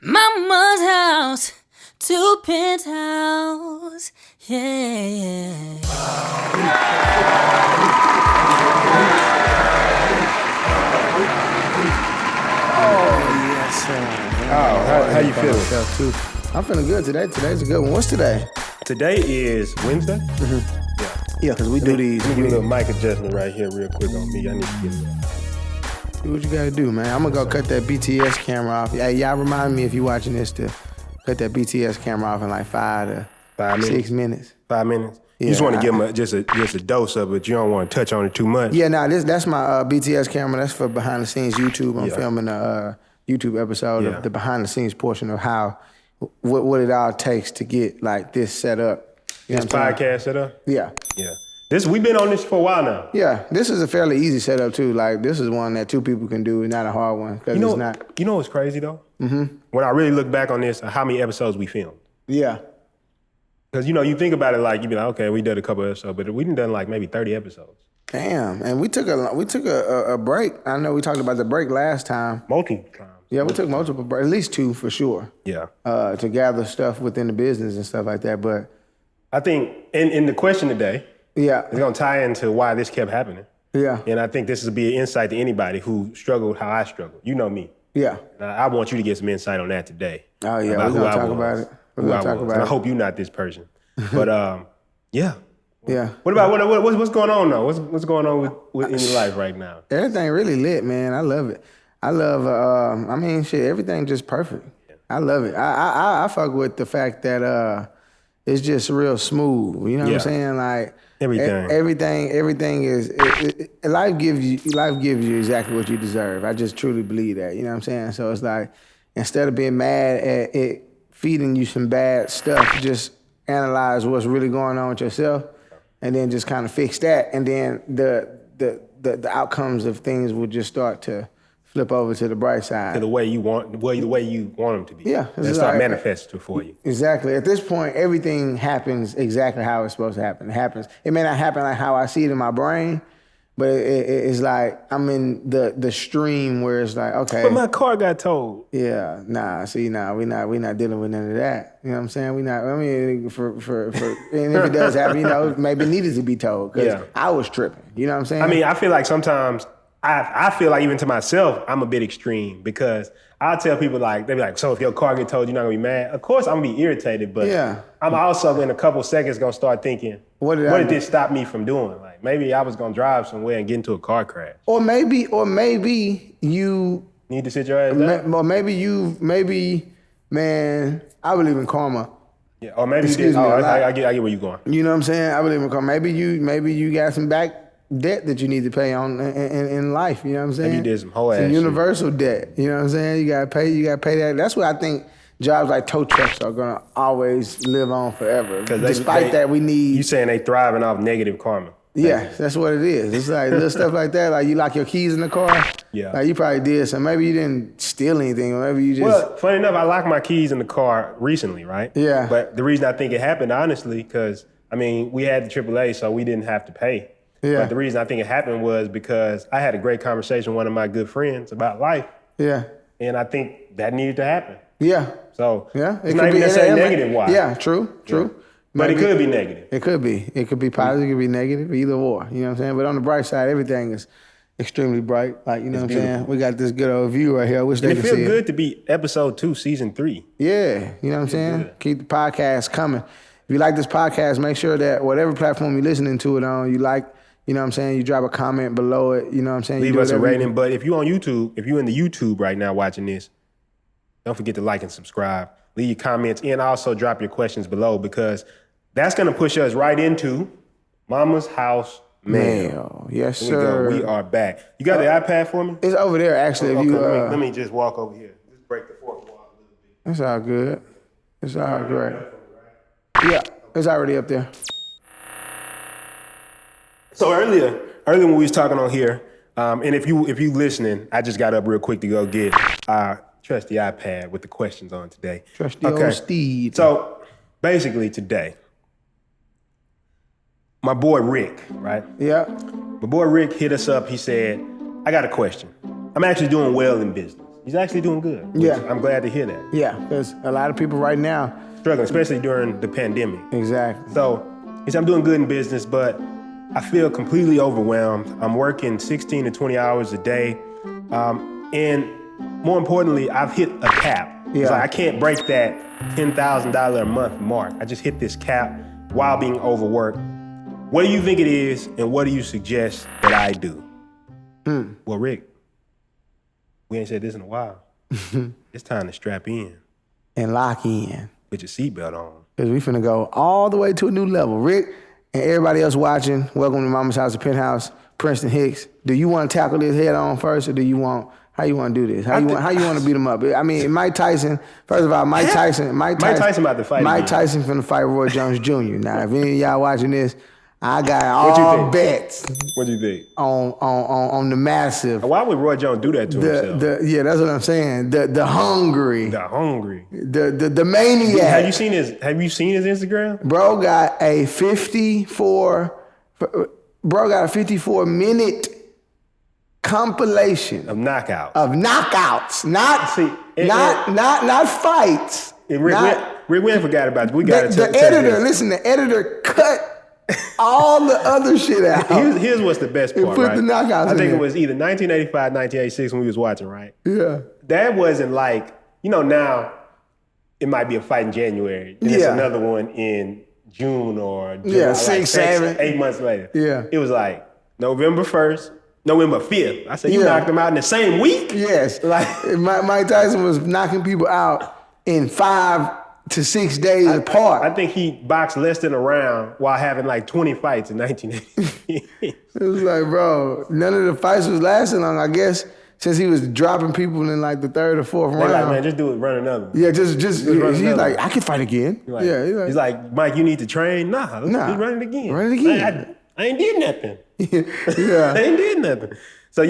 Mama's house to Penthouse. Yeah. Yes, sir. How you feeling? Too. I'm feeling good today. Today's a good one. What's today? Today is Wednesday. Yeah, because we do these. Let me give a little mic adjustment right here real quick on me. I need to get it. Do what you gotta do, man. I'm gonna go cut that BTS camera off. Hey, y'all remind me if you're watching this to cut that BTS camera off in like 5 to 6 minutes. 5 minutes? Yeah, You just want to give them just a dose of it. You don't want to touch on it too much. Yeah, that's my BTS camera. That's for behind the scenes YouTube. I'm filming a YouTube episode of the behind the scenes portion of what it all takes to get like this set up. This podcast set up? Yeah. Yeah. We've been on this for a while now. Yeah, this is a fairly easy setup too. Like this is one that 2 people can do, not a hard one. You know what's crazy though? Mm-hmm. When I really look back on this, how many episodes we filmed. Yeah. Because you think about it like you be like, okay, we did a couple episodes, but we done like maybe 30 episodes. Damn, and we took a break. I know we talked about the break last time. Multiple times. Yeah, we took multiple breaks, at least 2 for sure. Yeah. To gather stuff within the business and stuff like that. But I think in the question today, it's gonna tie into why this kept happening. Yeah. And I think this will be an insight to anybody who struggled how I struggled. You know me. Yeah. And I want you to get some insight on that today. Oh yeah, we're gonna talk about it. We're gonna talk about it. I hope you're not this person. But yeah. Yeah. What about what's going on though? What's going on with in your life right now? Everything really lit, man. I love it. I love. Everything just perfect. Yeah. I love it. I fuck with the fact that it's just real smooth. You know what I'm saying? Like everything is. Life gives you exactly what you deserve. I just truly believe that. You know what I'm saying? So it's like instead of being mad at it feeding you some bad stuff, just analyze what's really going on with yourself, and then just kind of fix that, and then the outcomes of things will just start to flip over to the bright side. To the way you want them to be. Yeah. And start manifesting for you. Exactly. At this point, everything happens exactly how it's supposed to happen. It happens. It may not happen like how I see it in my brain, but it's like I'm in the stream where it's like, okay. But my car got towed. Yeah. We're not dealing with none of that. You know what I'm saying? And if it does happen, maybe it needed to be told because I was tripping. You know what I'm saying? I mean, I feel like sometimes I feel like even to myself, I'm a bit extreme because I tell people they be like, so if your car get towed, you're not gonna be mad? Of course I'm gonna be irritated, but I'm also in a couple seconds gonna start thinking, what did this stop me from doing? Like maybe I was gonna drive somewhere and get into a car crash. Or maybe you need to sit your ass down. Or man, I believe in karma. Yeah, or maybe you did. I get where you're going. You know what I'm saying? I believe in karma. Maybe you got some back debt that you need to pay on in life. You know what I'm saying? Maybe you did some whole ass shit. Universal debt. You know what I'm saying? You gotta pay that. That's what I think jobs like tow trucks are gonna always live on forever. Despite that, we need. You saying they thriving off negative karma? Yeah, that's what it is. It's like little stuff like that. Like you lock your keys in the car. Yeah. Like you probably did. So maybe you didn't steal anything, or maybe you just. Well, funny enough, I locked my keys in the car recently, right? Yeah. But the reason I think it happened, honestly, because we had the AAA, so we didn't have to pay. Yeah. But the reason I think it happened was because I had a great conversation with one of my good friends about life. Yeah. And I think that needed to happen. Yeah. So it's not even necessarily negative why. Yeah, true. Yeah. But it could be negative. It could be. It could be positive, it could be negative, either or. You know what I'm saying? But on the bright side, everything is extremely bright. Like, you know what I'm saying? We got this good old view right here. I wish they could see it. It feels good to be episode 2, season 3. Yeah. You know what I'm saying? Good. Keep the podcast coming. If you like this podcast, make sure that whatever platform you're listening to it on, you like. You know what I'm saying? You drop a comment below it. You know what I'm saying? Leave us a rating. But if you're on YouTube, if you're in the YouTube right now watching this, don't forget to like and subscribe. Leave your comments and also drop your questions below because that's going to push us right into Mama's House Mail. Yes, sir. We are back. You got the iPad for me? It's over there, actually. Okay, let me just walk over here. Just break the fourth wall a little bit. It's all good. It's all great. Yeah, it's already up there. So earlier when we was talking on here, and if you listening, I just got up real quick to go get our trusty iPad with the questions on today. Trusty old Steve. So basically today, my boy Rick, right? Yeah. My boy Rick hit us up. He said, I got a question. I'm actually doing well in business. He's actually doing good. Yeah. I'm glad to hear that. Yeah, because a lot of people right now struggling, especially during the pandemic. Exactly. So he said, I'm doing good in business, but I feel completely overwhelmed. I'm working 16 to 20 hours a day. And more importantly, I've hit a cap. Yeah. It's like I can't break that $10,000 a month mark. I just hit this cap while being overworked. What do you think it is, and what do you suggest that I do? Well, Rick, we ain't said this in a while. It's time to strap in. And lock in. Put your seatbelt on. Because we finna go all the way to a new level. Rick and everybody else watching, welcome to Mama's House at Penthouse, Prinston Hicks. Do you want to tackle this head on first, or how you want to do this? How you want to beat him up? I mean, Mike Tyson, first of all, Mike Tyson about to fight Mike again. Tyson finna fight Roy Jones Jr. Now, if any of y'all watching this, I got all bets. What do you think? On the massive. Why would Roy Jones do that to himself? Yeah, that's what I'm saying. The hungry. The maniac. Have you seen his Instagram? Bro got a 54 minute compilation of knockouts. Not fights. We forgot about it. We got the editor. Listen, the editor cut all the other shit out. Here's what's the best part, put the knockouts I think it was either 1985, 1986 when we was watching, right? Yeah. That wasn't like, now it might be a fight in January. Then it's another one in June or July, 6, 7, 8 months later. Yeah. It was like November 1st, November 5th. I said, you knocked them out in the same week? Yes. Mike Tyson was knocking people out in 5 to 6 days apart. I think he boxed less than a round while having like 20 fights in 1980. It was like, bro, none of the fights was lasting long, I guess, since he was dropping people in like the 3rd or 4th round. Like, man, just do it, run another. Yeah, just he's like, I can fight again. He's like, Mike, you need to train? Nah, let's run it again. Run it again. I ain't did nothing. Yeah. I ain't did nothing. So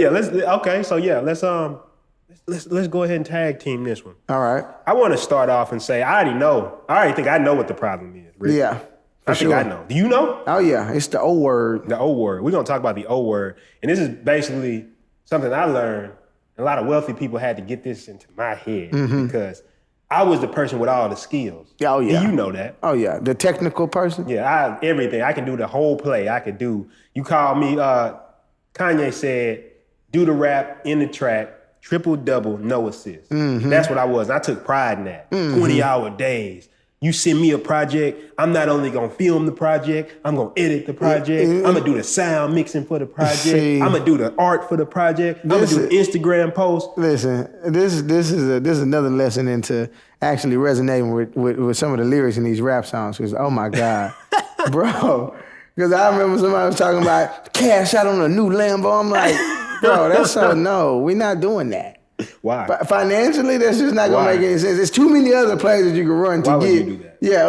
let's go ahead and tag team this one. All right. I want to start off and say, I already think I know what the problem is, Rick. Yeah. I think I know. Do you know? Oh yeah, it's the O word. The O word. We're gonna talk about the O word. And this is basically something I learned. A lot of wealthy people had to get this into my head because I was the person with all the skills. Oh yeah. And you know that. Oh yeah. The technical person? Yeah, everything. I can do the whole play. You call me, Kanye said, do the rap in the track, triple-double, no assist. That's what I was. And I took pride in that. 20-hour days. You send me a project, I'm not only gonna film the project, I'm gonna edit the project, I'm gonna do the sound mixing for the project, I'm gonna do the art for the project, I'm gonna do the Instagram post. Listen, this is another lesson into actually resonating with some of the lyrics in these rap songs, because oh my God, bro. Because I remember somebody was talking about cash out on a new Lambo. I'm like, bro, we're not doing that. Why? Financially, that's just not gonna make any sense. There's too many other plays that you can run to Why get. Would you do that? Yeah,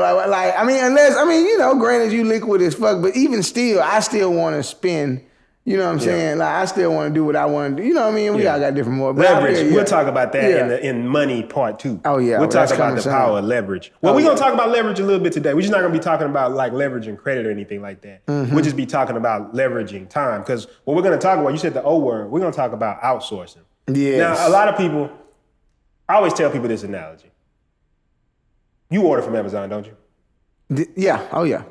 granted you liquid as fuck, but even still, I still want to spend. You know what I'm saying? Like I still want to do what I want to do. You know what I mean? We all got different more leverage. We'll talk about that in money part 2. Oh yeah, we'll talk about the power of leverage. Well, we're gonna talk about leverage a little bit today. We're just not gonna be talking about like leveraging credit or anything like that. We'll just be talking about leveraging time, because what we're gonna talk about, you said the O word. We're gonna talk about outsourcing. Yes. Now, a lot of people. I always tell people this analogy. You order from Amazon, don't you? Yeah. Oh, yeah.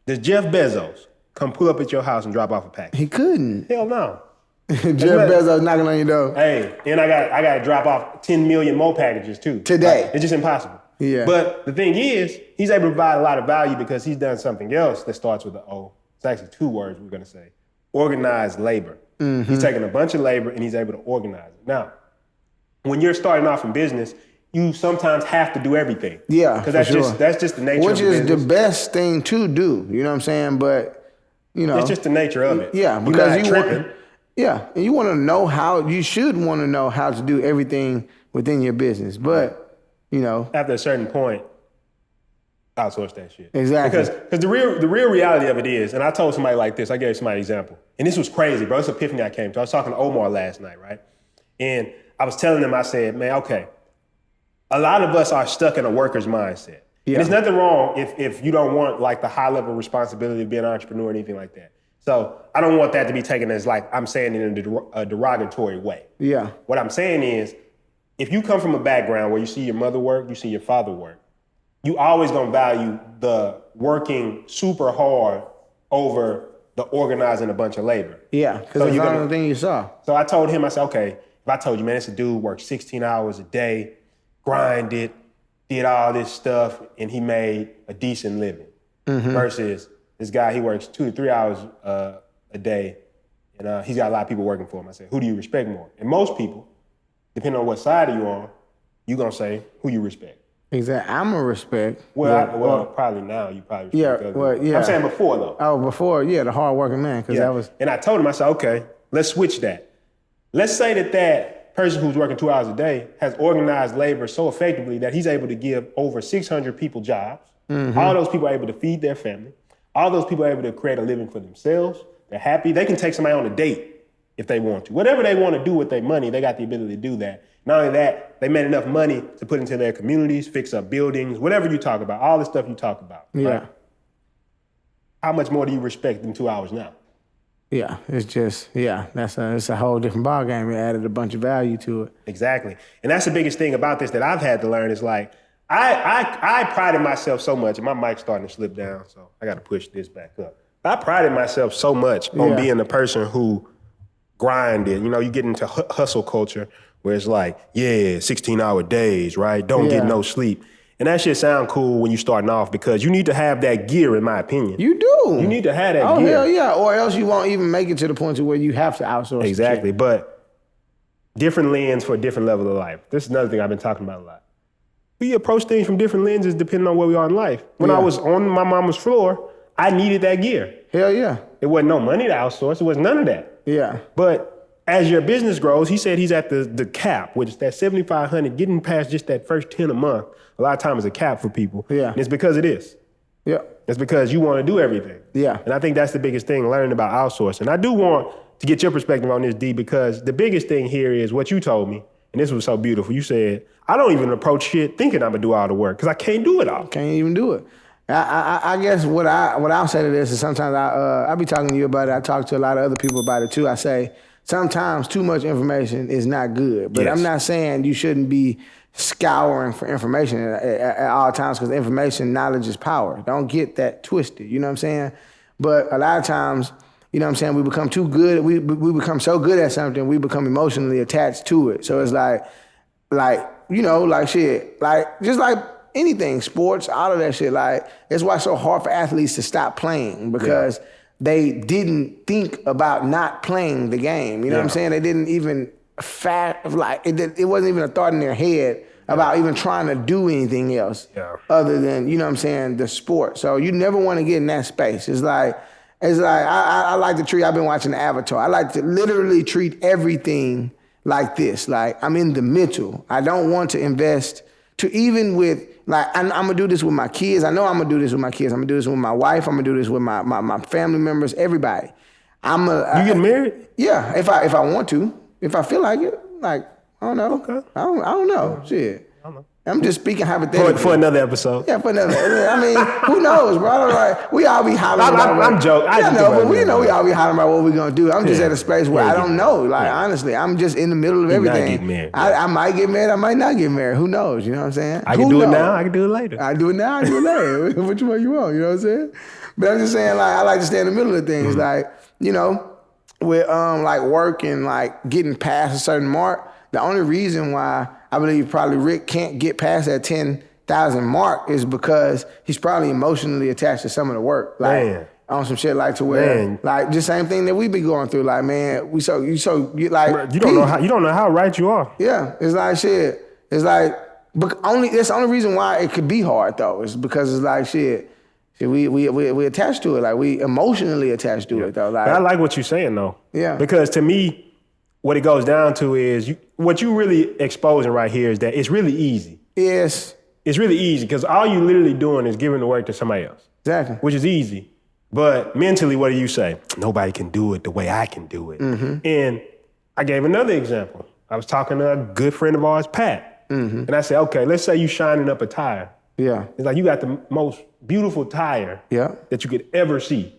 Does Jeff Bezos come pull up at your house and drop off a package? He couldn't. Hell no. Jeff Bezos knocking on your door. Hey, and I got to drop off 10 million more packages too. Today. It's just impossible. Yeah. But the thing is, he's able to provide a lot of value because he's done something else that starts with the O. It's actually 2 words we're going to say. Organized labor. He's taking a bunch of labor and he's able to organize it. Now, when you're starting off in business, you sometimes have to do everything. Yeah, because that's just the nature of business. Which is the best thing to do. You know what I'm saying? But it's just the nature of it. Yeah, because and you want to know how. You should want to know how to do everything within your business. But after a certain point, outsource that shit. Exactly. Because the real reality of it is, and I told somebody like this. I gave somebody an example, and this was crazy, bro. It's an epiphany I came to. I was talking to Omar last night, right? And I was telling them, I said, man, okay, a lot of us are stuck in a worker's mindset. Yeah. And there's nothing wrong if you don't want like the high level responsibility of being an entrepreneur or anything like that. So I don't want that to be taken as like I'm saying it in a derogatory way. Yeah. What I'm saying is, if you come from a background where you see your mother work, you see your father work, you always gonna value the working super hard over the organizing a bunch of labor. Yeah, because that's the only thing you saw. So I told him, I said, okay, if I told you, man, this a dude worked 16 hours a day, grinded, did all this stuff, and he made a decent living. Versus this guy, he works 2 to 3 hours a day, and he's got a lot of people working for him. I said, who do you respect more? And most people, depending on what side you're on, you're gonna say who you respect. Exactly. I'm a respect. Well, probably now you probably respect. Yeah. I'm saying before though. Oh, before, yeah, the hardworking man, because that was. And I told him, I said, okay, let's switch that. Let's say that person who's working 2 hours a day has organized labor so effectively that he's able to give over 600 people jobs. All those people are able to feed their family. All those people are able to create a living for themselves. They're happy. They can take somebody on a date if they want to. Whatever they want to do with their money, they got the ability to do that. Not only that, they made enough money to put into their communities, fix up buildings, whatever you talk about, all the stuff you talk about. Yeah. Right? How much more do you respect than 2 hours now? Yeah, it's just, it's a whole different ballgame. It added a bunch of value to it. Exactly. And that's the biggest thing about this that I've had to learn is like, I prided myself so much, and my mic's starting to slip down, so I got to push this back up. I prided myself so much on being the person who grinded. You know, you get into hustle culture where it's like, 16-hour days, right? Don't get no sleep. And that shit sound cool when you starting off because you need to have that gear, in my opinion. You do. You need to have that gear. Oh, hell yeah. Or else you won't even make it to the point to where you have to outsource. Exactly. But different lens for a different level of life. This is another thing I've been talking about a lot. We approach things from different lenses depending on where we are in life. When I was on my mama's floor, I needed that gear. Hell yeah. It wasn't no money to outsource. It was none of that. Yeah. But as your business grows, he said he's at the cap, which is that 7,500, getting past just that first 10 a month. A lot of times is a cap for people. Yeah. And it's because it is. Yeah. It's because you want to do everything. Yeah. And I think that's the biggest thing, learning about outsourcing. I do want to get your perspective on this, D, because the biggest thing here is what you told me, and this was so beautiful. You said, I don't even approach shit thinking I'm going to do all the work because I can't do it all. Can't even do it. I guess what I'll say to this is sometimes I be talking to you about it. I talk to a lot of other people about it too. I say sometimes too much information is not good, but I'm not saying you shouldn't be scouring for information at all times because information, knowledge is power. Don't get that twisted, you know what I'm saying? But a lot of times, you know what I'm saying, we become too good, we become so good at something, we become emotionally attached to it. So it's like, you know, like shit, like just like anything, sports, all of that shit, like it's why it's so hard for athletes to stop playing because they didn't think about not playing the game. You know what I'm saying? They didn't even it wasn't even a thought in their head about even trying to do anything else other than, you know what I'm saying, the sport. So you never want to get in that space. It's like I like to treat, I've been watching Avatar. I like to literally treat everything like this. Like I'm in the mental. I don't want to invest to even with, like, I'm gonna do this with my kids. I know I'm gonna do this with my kids. I'm gonna do this with my wife. I'm gonna do this with my family members, everybody. You getting married? Yeah, if I want to. If I feel like it, like, I don't know. Okay. I don't know. Shit. I don't know. I'm just speaking hypothetically. For another episode. Yeah, for another. I mean, who knows, bro? Like, we all be hollering about I'm joking. I know, but we all be hollering about what we're gonna do. I'm just at a space where I don't know. Like, honestly, I'm just in the middle of everything. Not getting married. I might get married. I might not get married. Who knows? You know what I'm saying? I can do it now. I can do it later. I do it now. I do it later. Which one you want? You know what I'm saying? But I'm just saying, like, I like to stay in the middle of things. Like, you know, with like work and like getting past a certain mark. The only reason why I believe probably Rick can't get past that 10,000 mark is because he's probably emotionally attached to some of the work. Like on some shit like to where like just same thing that we've been going through. Like, man, you like you don't know how right you are. Yeah. It's like shit. It's like that's the only reason why it could be hard though, is because it's like shit. We attached to it, like we emotionally attached to it though. Like, but I like what you're saying though. Yeah. Because to me, what it goes down to is what you really exposing right here is that it's really easy. Yes. It's really easy because all you literally doing is giving the work to somebody else. Exactly. Which is easy. But mentally, what do you say? Nobody can do it the way I can do it. And I gave another example. I was talking to a good friend of ours, Pat. And I said, okay, let's say you shining up a tire. Yeah. It's like you got the most beautiful tire that you could ever see.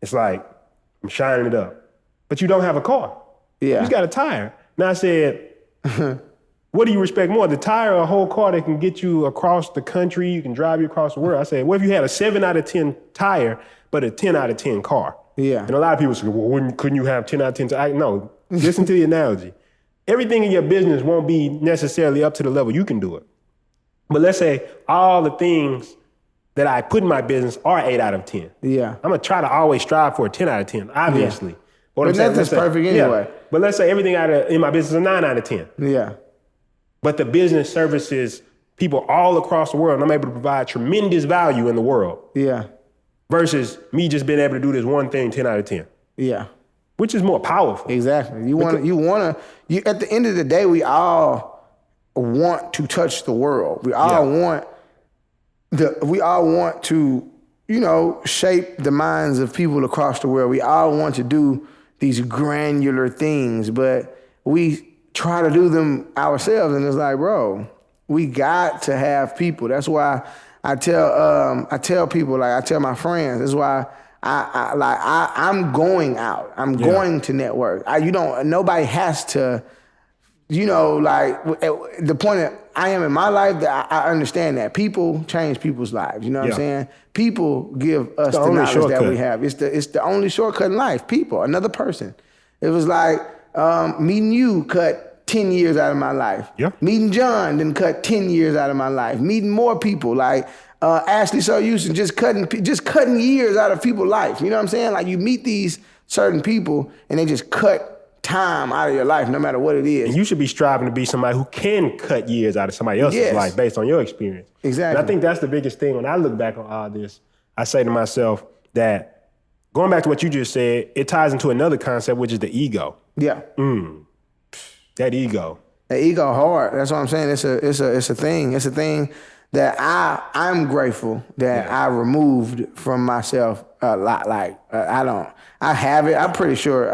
It's like, I'm shining it up. But you don't have a car. Yeah. You just got a tire. Now I said, what do you respect more, the tire or a whole car that can get you across the country, you can drive you across the world? I said, what if you had a 7 out of 10 tire, but a 10 out of 10 car? Yeah. And a lot of people say, well, couldn't you have 10 out of 10 tires? No, listen to the analogy. Everything in your business won't be necessarily up to the level you can do it. But let's say all the things that I put in my business are 8 out of 10. Yeah. I'm going to try to always strive for a 10 out of 10, obviously. Yeah. But nothing's perfect anyway. Yeah. But let's say everything in my business is a 9 out of 10. Yeah. But the business services people all across the world, and I'm able to provide tremendous value in the world. Yeah. Versus me just being able to do this one thing 10 out of 10. Yeah. Which is more powerful. Exactly. At the end of the day, we all want to touch the world. We all want to, shape the minds of people across the world. We all want to do these granular things, but we try to do them ourselves, and it's like, bro, we got to have people. That's why I tell people, like I tell my friends, that's why I'm going out. I'm going to network. Nobody has to, the point that I am in my life, that I understand that people change people's lives. You know what I'm saying? People give us the knowledge that we have. It's the only shortcut in life. People, another person. It was like meeting you cut 10 years out of my life. Yeah. Meeting John then cut 10 years out of my life. Meeting more people like Ashley So Houston, just cutting years out of people's life. You know what I'm saying? Like you meet these certain people and they just cut time out of your life, no matter what it is. And you should be striving to be somebody who can cut years out of somebody else's life based on your experience. Exactly. And I think that's the biggest thing. When I look back on all this, I say to myself that going back to what you just said, it ties into another concept, which is the ego. Yeah. That ego. The ego hard. That's what I'm saying. It's a thing. It's a thing that I'm grateful that I removed from myself a lot. Like I have it. I'm pretty sure.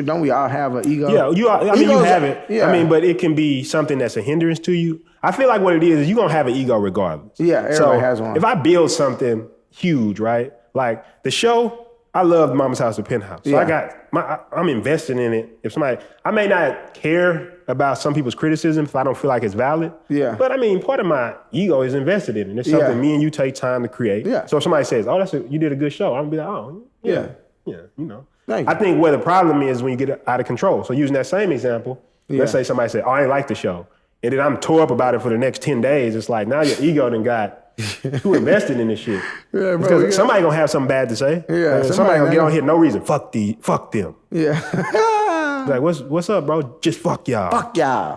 Don't we all have an ego? Yeah, you have it. Yeah. But it can be something that's a hindrance to you. I feel like what it is you're gonna have an ego regardless. Yeah, everybody has one. If I build something huge, right? Like the show, I love Mama's House and Penthouse. So I'm invested in it. If somebody, I may not care about some people's criticism if I don't feel like it's valid. Yeah. But part of my ego is invested in it. It's something me and you take time to create. Yeah. So if somebody says, "Oh, you did a good show," I'm gonna be like, "Oh, yeah." Thank I you. think where the problem is when you get out of control. So using that same example, let's say somebody said, "Oh, I ain't like the show," and then I'm tore up about it for the next 10 days. It's like now your ego done got too invested in this shit. Yeah, bro, because somebody gonna have something bad to say. Yeah, somebody gonna get on here no reason. Fuck them. Yeah. Like what's up, bro? Just fuck y'all. Fuck y'all.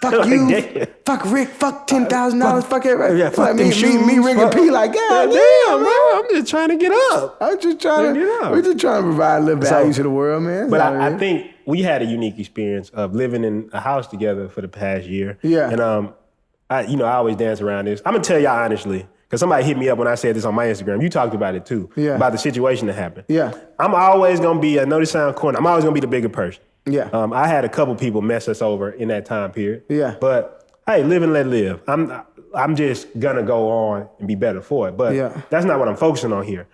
Fuck you. Yeah. Fuck Rick. Fuck $10,000. Fuck everybody. Yeah, fuck like them shoes. Me, Rick, and P. Like, God damn, bro. I'm just trying to get up. We're just trying to provide a little value to the world, man. But I think we had a unique experience of living in a house together for the past year. Yeah. And I always dance around this. I'm gonna tell y'all honestly, because somebody hit me up when I said this on my Instagram. You talked about it too. Yeah. About the situation that happened. Yeah. I'm always gonna be, I know this sounds corny, I'm always gonna be the bigger person. Yeah. I had a couple people mess us over in that time period. Yeah. But hey, live and let live. I'm just gonna go on and be better for it. But that's not what I'm focusing on here.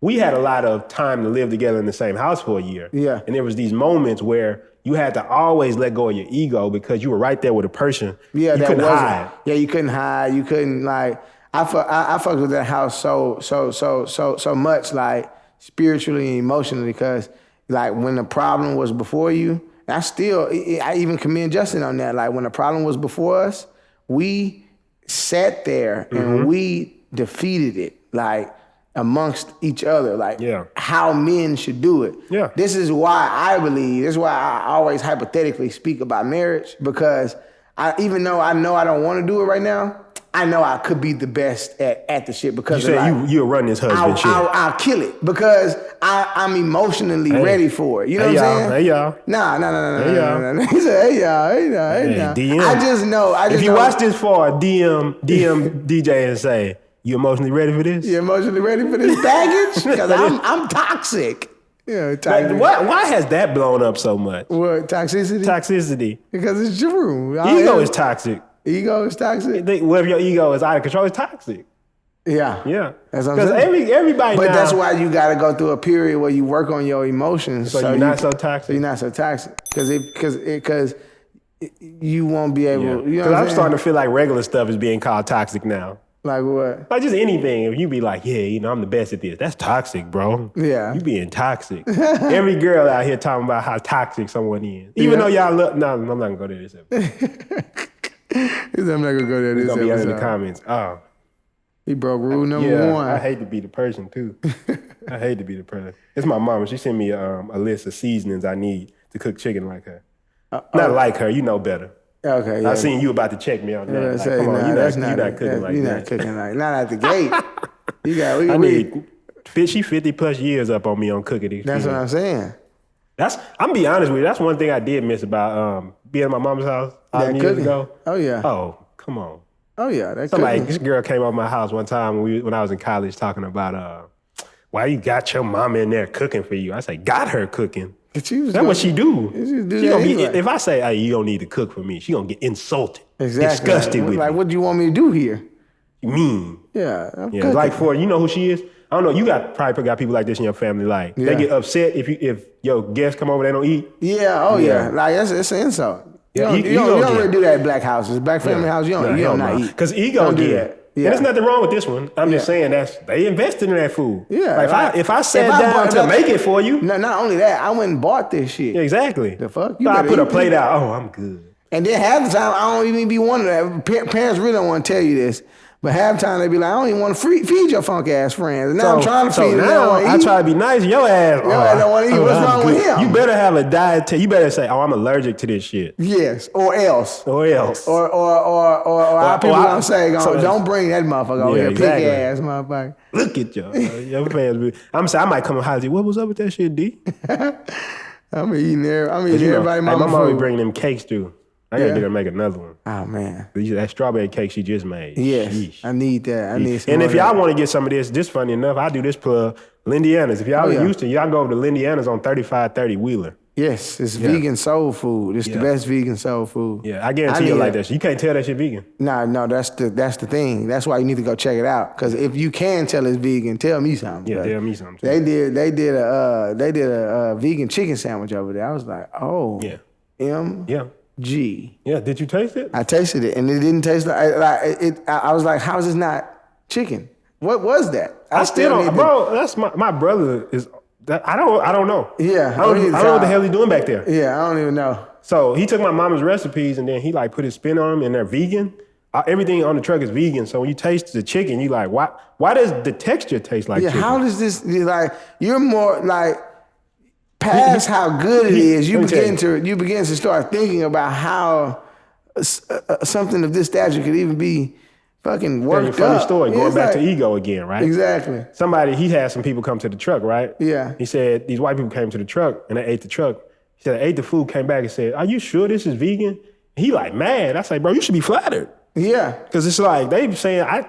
We had a lot of time to live together in the same house for a year. Yeah. And there was these moments where you had to always let go of your ego because you were right there with a person. Yeah, you couldn't hide. Yeah, you couldn't hide. You couldn't like. I fucked with that house so much, like spiritually and emotionally, because like when the problem was before you, I even commend Justin on that. Like when the problem was before us, we sat there and we defeated it, like amongst each other, like how men should do it. Yeah. This is why I always hypothetically speak about marriage, because even though I know I don't want to do it right now, I know I could be the best at the shit because you said you'll run this husband shit. I'll kill it because I'm emotionally ready for it. You know what I'm saying? Hey y'all. Nah. He said, hey y'all. DM. I just know. If you watch this far, DM DJ and say, you emotionally ready for this? You emotionally ready for this baggage? Because I'm toxic. Yeah, toxic. Why has that blown up so much? What, toxicity? Toxicity. Because it's true. Ego is toxic. Ego is toxic? Whatever your ego is out of control, it's toxic. Yeah. That's what I'm saying. Because everybody But now, that's why you got to go through a period where you work on your emotions. So you're not so toxic. So you're not so toxic. Because you won't be able. You know Because I'm starting to feel like regular stuff is being called toxic now. Like what? Like just anything. If you be like, yeah, you know, I'm the best at this. That's toxic, bro. Yeah. You being toxic. Every girl out here talking about how toxic someone is. Even though y'all look, no, I'm not gonna go there this episode. I'm not gonna go there this It's gonna be episode. under the comments. Oh. He broke rule number one. I hate to be the person too. I hate to be the person. It's my mama. She sent me a list of seasonings I need to cook chicken like her. Not like her, you know better. Okay, yeah. I seen you about to check me on that. Yeah, like, say, come on, nah, you're that's not cooking like you're that. not cooking like not at the gate. You got. I need. She 50 plus years up on me on cooking these. That's what I'm saying. I'm be honest with you. That's one thing I did miss about being at my mom's house years ago. Oh yeah. Oh come on. Oh yeah. This girl came over my house one time when I was in college talking about why you got your mama in there cooking for you. I say got her cooking. That's what she do. She gonna be, if I say, hey, you don't need to cook for me, she gonna get insulted, disgusted with me. Like, what do you want me to do here? You mean? Yeah. Like for you know who she is? I don't know. You probably got people like this in your family. Like they get upset if your guests come over, they don't eat. Yeah. Oh yeah. Like it's an insult. You don't really do that at black houses, black family house. You don't not eat. Because ego do get. that. Yeah. And there's nothing wrong with this one. I'm just saying they invested in that food. Yeah. Like if I sat down to make it for you. No, not only that, I went and bought this shit. Yeah, exactly. The fuck? So I put a plate out. Oh, I'm good. And then half the time, I don't even be wanting that. Parents really don't want to tell you this. But half the time, they be like, I don't even want to feed your funk ass friends. And now I'm trying to feed them. Now I try to be nice. Your ass don't want to eat. What's wrong with him? You better have a diet. You better say, oh, I'm allergic to this shit. Yes, or else. Or our people gonna say, don't bring that motherfucker over here, exactly. pig ass motherfucker. Look at your fans. I'm saying I might come and holler at you. What was up with that shit, D? I'm eating everybody. My mom be bringing them cakes too. I gotta get her to make another one. Oh man, that strawberry cake she just made. Yes, sheesh. I need that. I need some. And if y'all want to get some of this funny enough, I do this plug. Lindiana's. If y'all used to, y'all go over to Lindiana's on 3530 Wheeler. Yes, it's vegan soul food. It's the best vegan soul food. Yeah, I guarantee you like that shit. You can't tell that shit vegan. No, that's the thing. That's why you need to go check it out. Because if you can tell it's vegan, tell me something. Yeah, tell me something. They did a vegan chicken sandwich over there. I was like, oh, G. Yeah, did you taste it? I tasted it, and it didn't taste like it. I was like, how is this not chicken? What was that? I still don't, bro. That's my brother is. I don't know. Yeah, I don't know what the hell he's doing back there. Yeah, I don't even know. So he took my mama's recipes and then he like put his spin on them, and they're vegan. Everything on the truck is vegan. So when you taste the chicken, you like, why does the texture taste like chicken? How does this like? You're more like. Past how good it is, you begin to start thinking about how something of this stature could even be fucking worked up. Funny story, going back to ego again, right? Exactly. He had some people come to the truck, right? Yeah. He said these white people came to the truck and they ate the truck. He said they ate the food, came back and said, "Are you sure this is vegan?" He like mad. I say, bro, you should be flattered. Yeah. Because it's like they saying,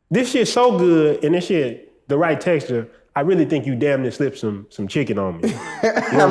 this shit's so good and this shit the right texture. I really think you damn near slipped some chicken on me. You know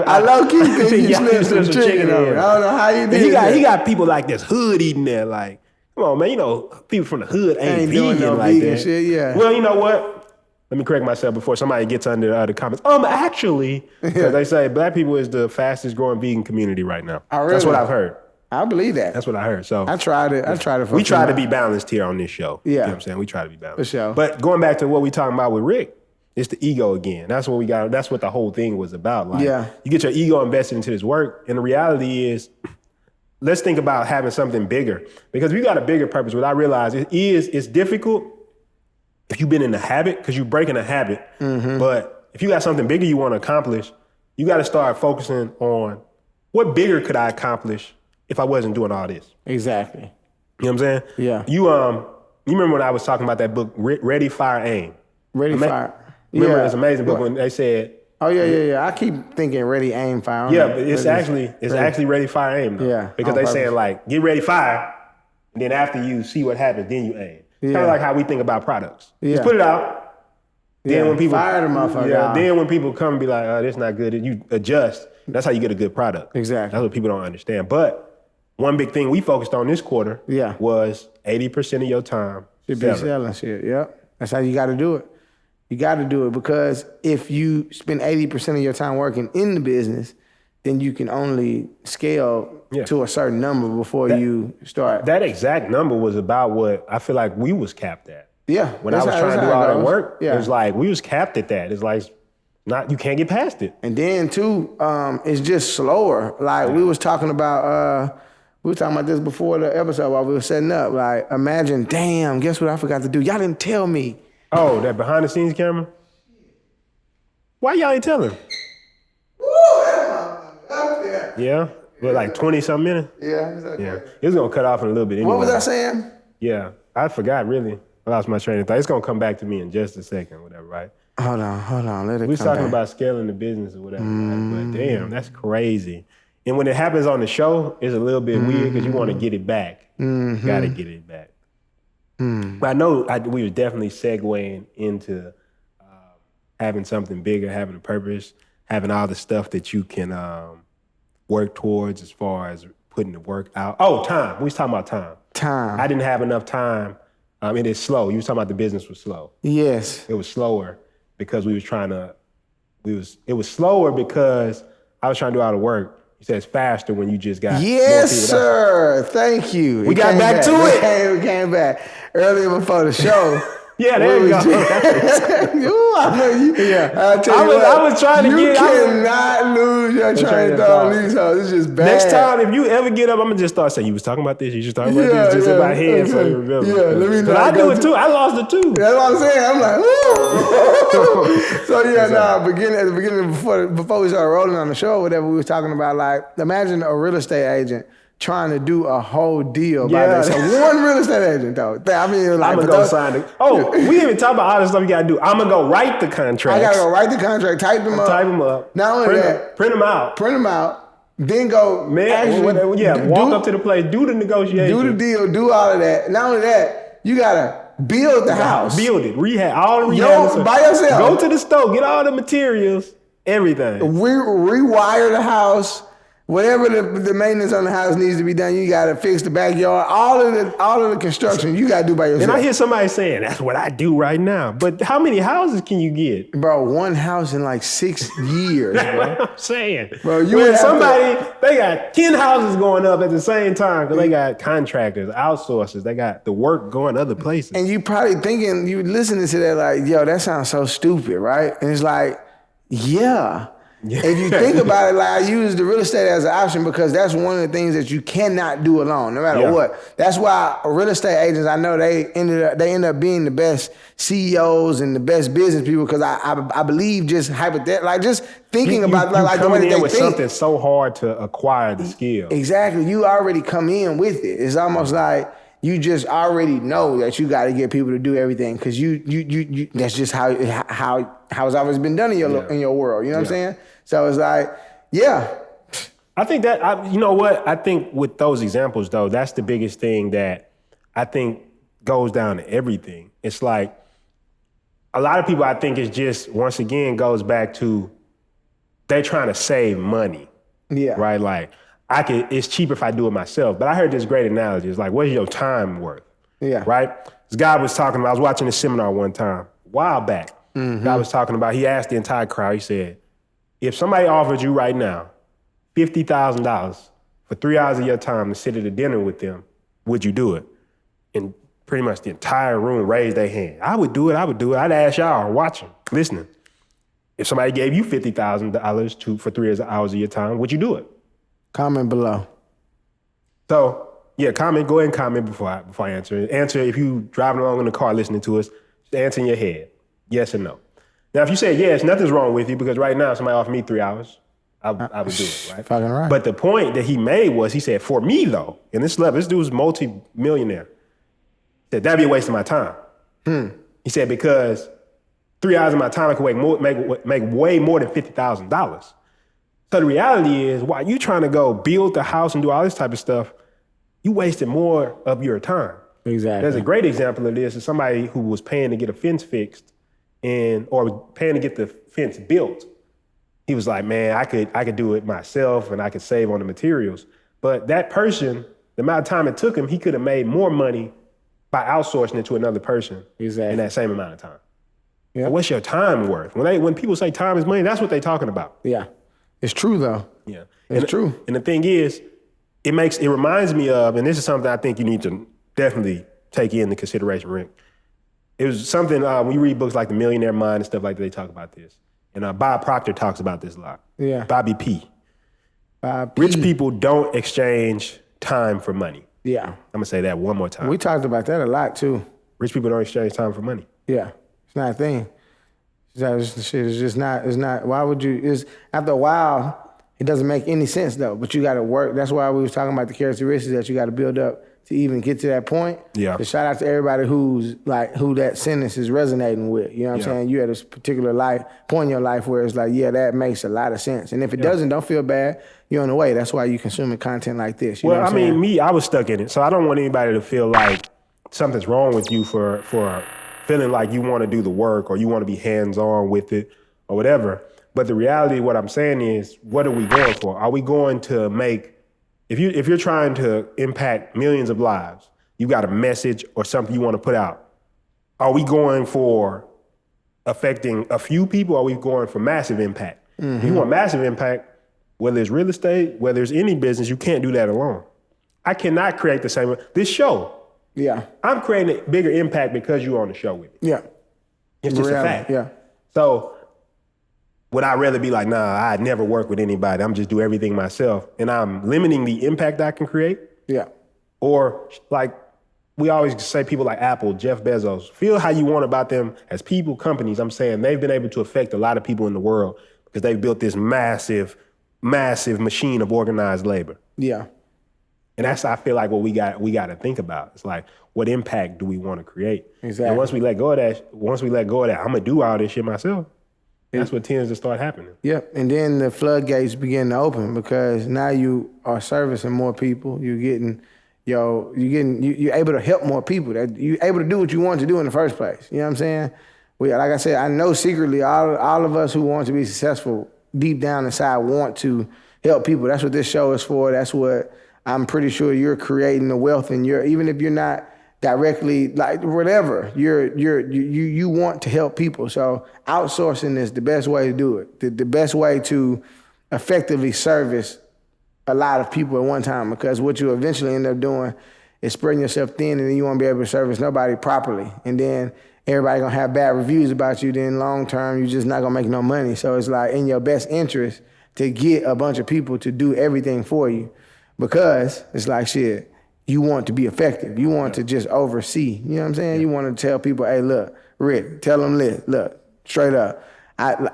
I low-key think you slipped some chicken on me. I don't know how you did that. He got people like this hood eating there. Like, come on, man. You know, people from the hood ain't vegan doing no like vegan that. Shit, yeah. Well, you know what? Let me correct myself before somebody gets under the comments. Actually, because they say black people is the fastest growing vegan community right now. Oh, really? That's what I've heard. I believe that. That's what I heard. So I tried it. We try to be balanced here on this show. Yeah. You know what I'm saying? We try to be balanced. For sure. But going back to what we talking about with Rick, it's the ego again. That's what we got. That's what the whole thing was about. Like, you get your ego invested into this work, and the reality is, let's think about having something bigger. Because we got a bigger purpose. What I realize it's difficult if you've been in a habit, because you're breaking a habit. Mm-hmm. But if you got something bigger you want to accomplish, you got to start focusing on what bigger could I accomplish if I wasn't doing all this. Exactly. You know what I'm saying? Yeah. You remember when I was talking about that book, Ready, Fire, Aim? Fire. Remember this amazing book when they said... Oh, yeah. I keep thinking Ready, Aim, Fire. Yeah, but it's actually Ready, Fire, Aim, though. Yeah. Because they saying, like, get ready, fire, and then after you see what happens, then you aim. Kind of like how we think about products. Yeah. Just put it out. Then when people... Fire the motherfucker out. Then when people come and be like, oh, this not good, you adjust. That's how you get a good product. Exactly. That's what people don't understand. But one big thing we focused on this quarter was 80% of your time should be selling shit. Yep. That's how you got to do it. You got to do it because if you spend 80% of your time working in the business, then you can only scale to a certain number before you start. That exact number was about what I feel like we was capped at. Yeah. When I was trying to do all that work, it was like we was capped at that. It's like you can't get past it. And then too, it's just slower. Like we was talking about this before the episode while we were setting up. Like imagine, damn, guess what I forgot to do? Y'all didn't tell me. Oh, that behind the scenes camera? Why y'all ain't telling? Yeah, but like 20-something minutes? Yeah, it's okay. Yeah, it was gonna cut off in a little bit anyway. What was I saying? Yeah, I forgot really. I lost my train of thought. It's gonna come back to me in just a second, whatever, right? Hold on, let it come back. We was talking about scaling the business or whatever, right? But damn, that's crazy. And when it happens on the show, it's a little bit weird because you want to get it back. Gotta get it back. But I know we was definitely segueing into having something bigger, having a purpose, having all the stuff that you can work towards as far as putting the work out. Oh, time. We was talking about time. Time. I didn't have enough time. It is slow. You was talking about the business was slow. Yes. It was slower because we was trying to, it was slower because I was trying to do all the work. You said it's faster when you just got yes, sir. Thank you. We got back to it. We came back earlier before the show. Yeah, there you go. Ooh, I know you. Yeah, I was trying to get. You cannot lose your train of thought on these hoes. It's just bad. Next time, if you ever get up, I'm gonna just start saying, "You was talking about this. You just talking about this." Just in my head, so you remember. Yeah, let me know. But I do it too. I lost it too. That's what I'm saying. I'm like, woo. So at the beginning before we started rolling on the show, or whatever, we was talking about like, imagine a real estate agent trying to do a whole deal by themselves. One real estate agent, though. I mean, like, I'm gonna go sign it. Oh, we didn't even talk about all the stuff you gotta do. I'm gonna go write the contracts. I gotta go write the contract, type them up. Not only that, print them out. Then go walk up to the place, do the negotiation, do the deal, do all of that. Not only that, you gotta build the house, build it, rehab all the rehab by yourself. Go to the store, get all the materials, everything. Rewire the house. Whatever the maintenance on the house needs to be done, you gotta fix the backyard. All of the construction you gotta do by yourself. And I hear somebody saying, that's what I do right now. But how many houses can you get? Bro, one house in like 6 years, That's bro. what I'm saying. Bro, they got 10 houses going up at the same time because they got contractors, outsourcers, they got the work going other places. And you probably thinking, you listening to that like, yo, that sounds so stupid, right? And it's like, yeah. If you think about it, like I use the real estate as an option because that's one of the things that you cannot do alone, no matter what. That's why real estate agents, I know they end up being the best CEOs and the best business people because I believe just hypothetically, like just thinking about like the way that they with think. Something so hard to acquire the skill. Exactly, you already come in with it. It's almost like you just already know that you got to get people to do everything because you that's just how it's always been done in your world. You know what I'm saying? So it's like, I think that, you know what? I think with those examples, though, that's the biggest thing that I think goes down to everything. It's like a lot of people, I think, is just, once again, goes back to they're trying to save money. Yeah. Right? Like, it's cheap if I do it myself. But I heard this great analogy. It's like, what's your time worth? Yeah. Right? This guy was talking about, I was watching a seminar one time, a while back. Mm-hmm. Guy was talking about, he asked the entire crowd, he said, if somebody offered you right now $50,000 for 3 hours of your time to sit at a dinner with them, would you do it? And pretty much the entire room raised their hand. I would do it. I'd ask y'all watching, listening. If somebody gave you $50,000 for 3 hours of your time, would you do it? Comment below. So, comment. Go ahead and comment before I answer. Answer if you driving along in the car listening to us, just answer in your head, yes or no. Now, if you say yes, nothing's wrong with you because right now somebody offered me 3 hours, I would do it, right? Fucking right. But the point that he made was, he said, for me though, and this dude's multi-millionaire, he said, that'd be a waste of my time. He said, because 3 hours of my time I could make way more than $50,000. So the reality is, while you trying to go build the house and do all this type of stuff, you wasted more of your time. Exactly. There's a great example of this is somebody who was paying to get a fence fixed or paying to get the fence built. He was like, man, I could do it myself and I could save on the materials. But that person, the amount of time it took him, he could have made more money by outsourcing it to another person in that same amount of time. Yeah. So what's your time worth? When people say time is money, that's what they're talking about. Yeah. It's true though. Yeah. It's true. And the thing is, it reminds me of, and this is something I think you need to definitely take into consideration, Rick. It was something, when you read books like The Millionaire Mind and stuff like that, they talk about this. And Bob Proctor talks about this a lot. Yeah. Bobby P. Rich people don't exchange time for money. Yeah. I'm going to say that one more time. We talked about that a lot too. Rich people don't exchange time for money. Yeah. It's not a thing. It's just not, why would you, after a while, it doesn't make any sense though, but you got to work. That's why we was talking about the characteristics that you got to build up to even get to that point. Yeah. So shout out to everybody who that sentence is resonating with. You know what I'm saying? You had this particular point in your life where it's like, yeah, that makes a lot of sense. And if it doesn't, don't feel bad. You're on the way. That's why you're consuming content like this. You know what I'm saying? I was stuck in it. So I don't want anybody to feel like something's wrong with you for feeling like you want to do the work or you want to be hands-on with it or whatever. But the reality, what I'm saying is, what are we going for? Are we going to make, if you're trying to impact millions of lives, you got a message or something you want to put out. Are we going for affecting a few people or are we going for massive impact? Mm-hmm. If you want massive impact, whether it's real estate, whether it's any business, you can't do that alone. I cannot create the same, this show. Yeah. I'm creating a bigger impact because you're on the show with me. Yeah. It's just a fact. Yeah. So, would I rather be like, nah, I'd never work with anybody. I'm just do everything myself. And I'm limiting the impact I can create. Yeah. Or like we always say people like Apple, Jeff Bezos, feel how you want about them as people, companies. I'm saying they've been able to affect a lot of people in the world because they've built this massive, massive machine of organized labor. Yeah. And that's, I feel like, what we got to think about. It's like, what impact do we want to create? Exactly. And once we let go of that, I'm going to do all this shit myself. That's what tends to start happening. Yep, and then the floodgates begin to open because now you are servicing more people. You're able to help more people. That you're able to do what you want to do in the first place. You know what I'm saying? Like I said, I know secretly all of us who want to be successful deep down inside want to help people. That's what this show is for. That's what I'm pretty sure you're creating the wealth, and even if you're not directly, like whatever, you want to help people. So outsourcing is the best way to do it. The best way to effectively service a lot of people at one time, because what you eventually end up doing is spreading yourself thin, and then you won't be able to service nobody properly. And then everybody gonna have bad reviews about you. Then long term, you're just not gonna make no money. So it's like in your best interest to get a bunch of people to do everything for you, because it's like shit. You want to be effective. You want to just oversee. You know what I'm saying? Yeah. You want to tell people, hey, look, Rick, tell them this. Look, straight up.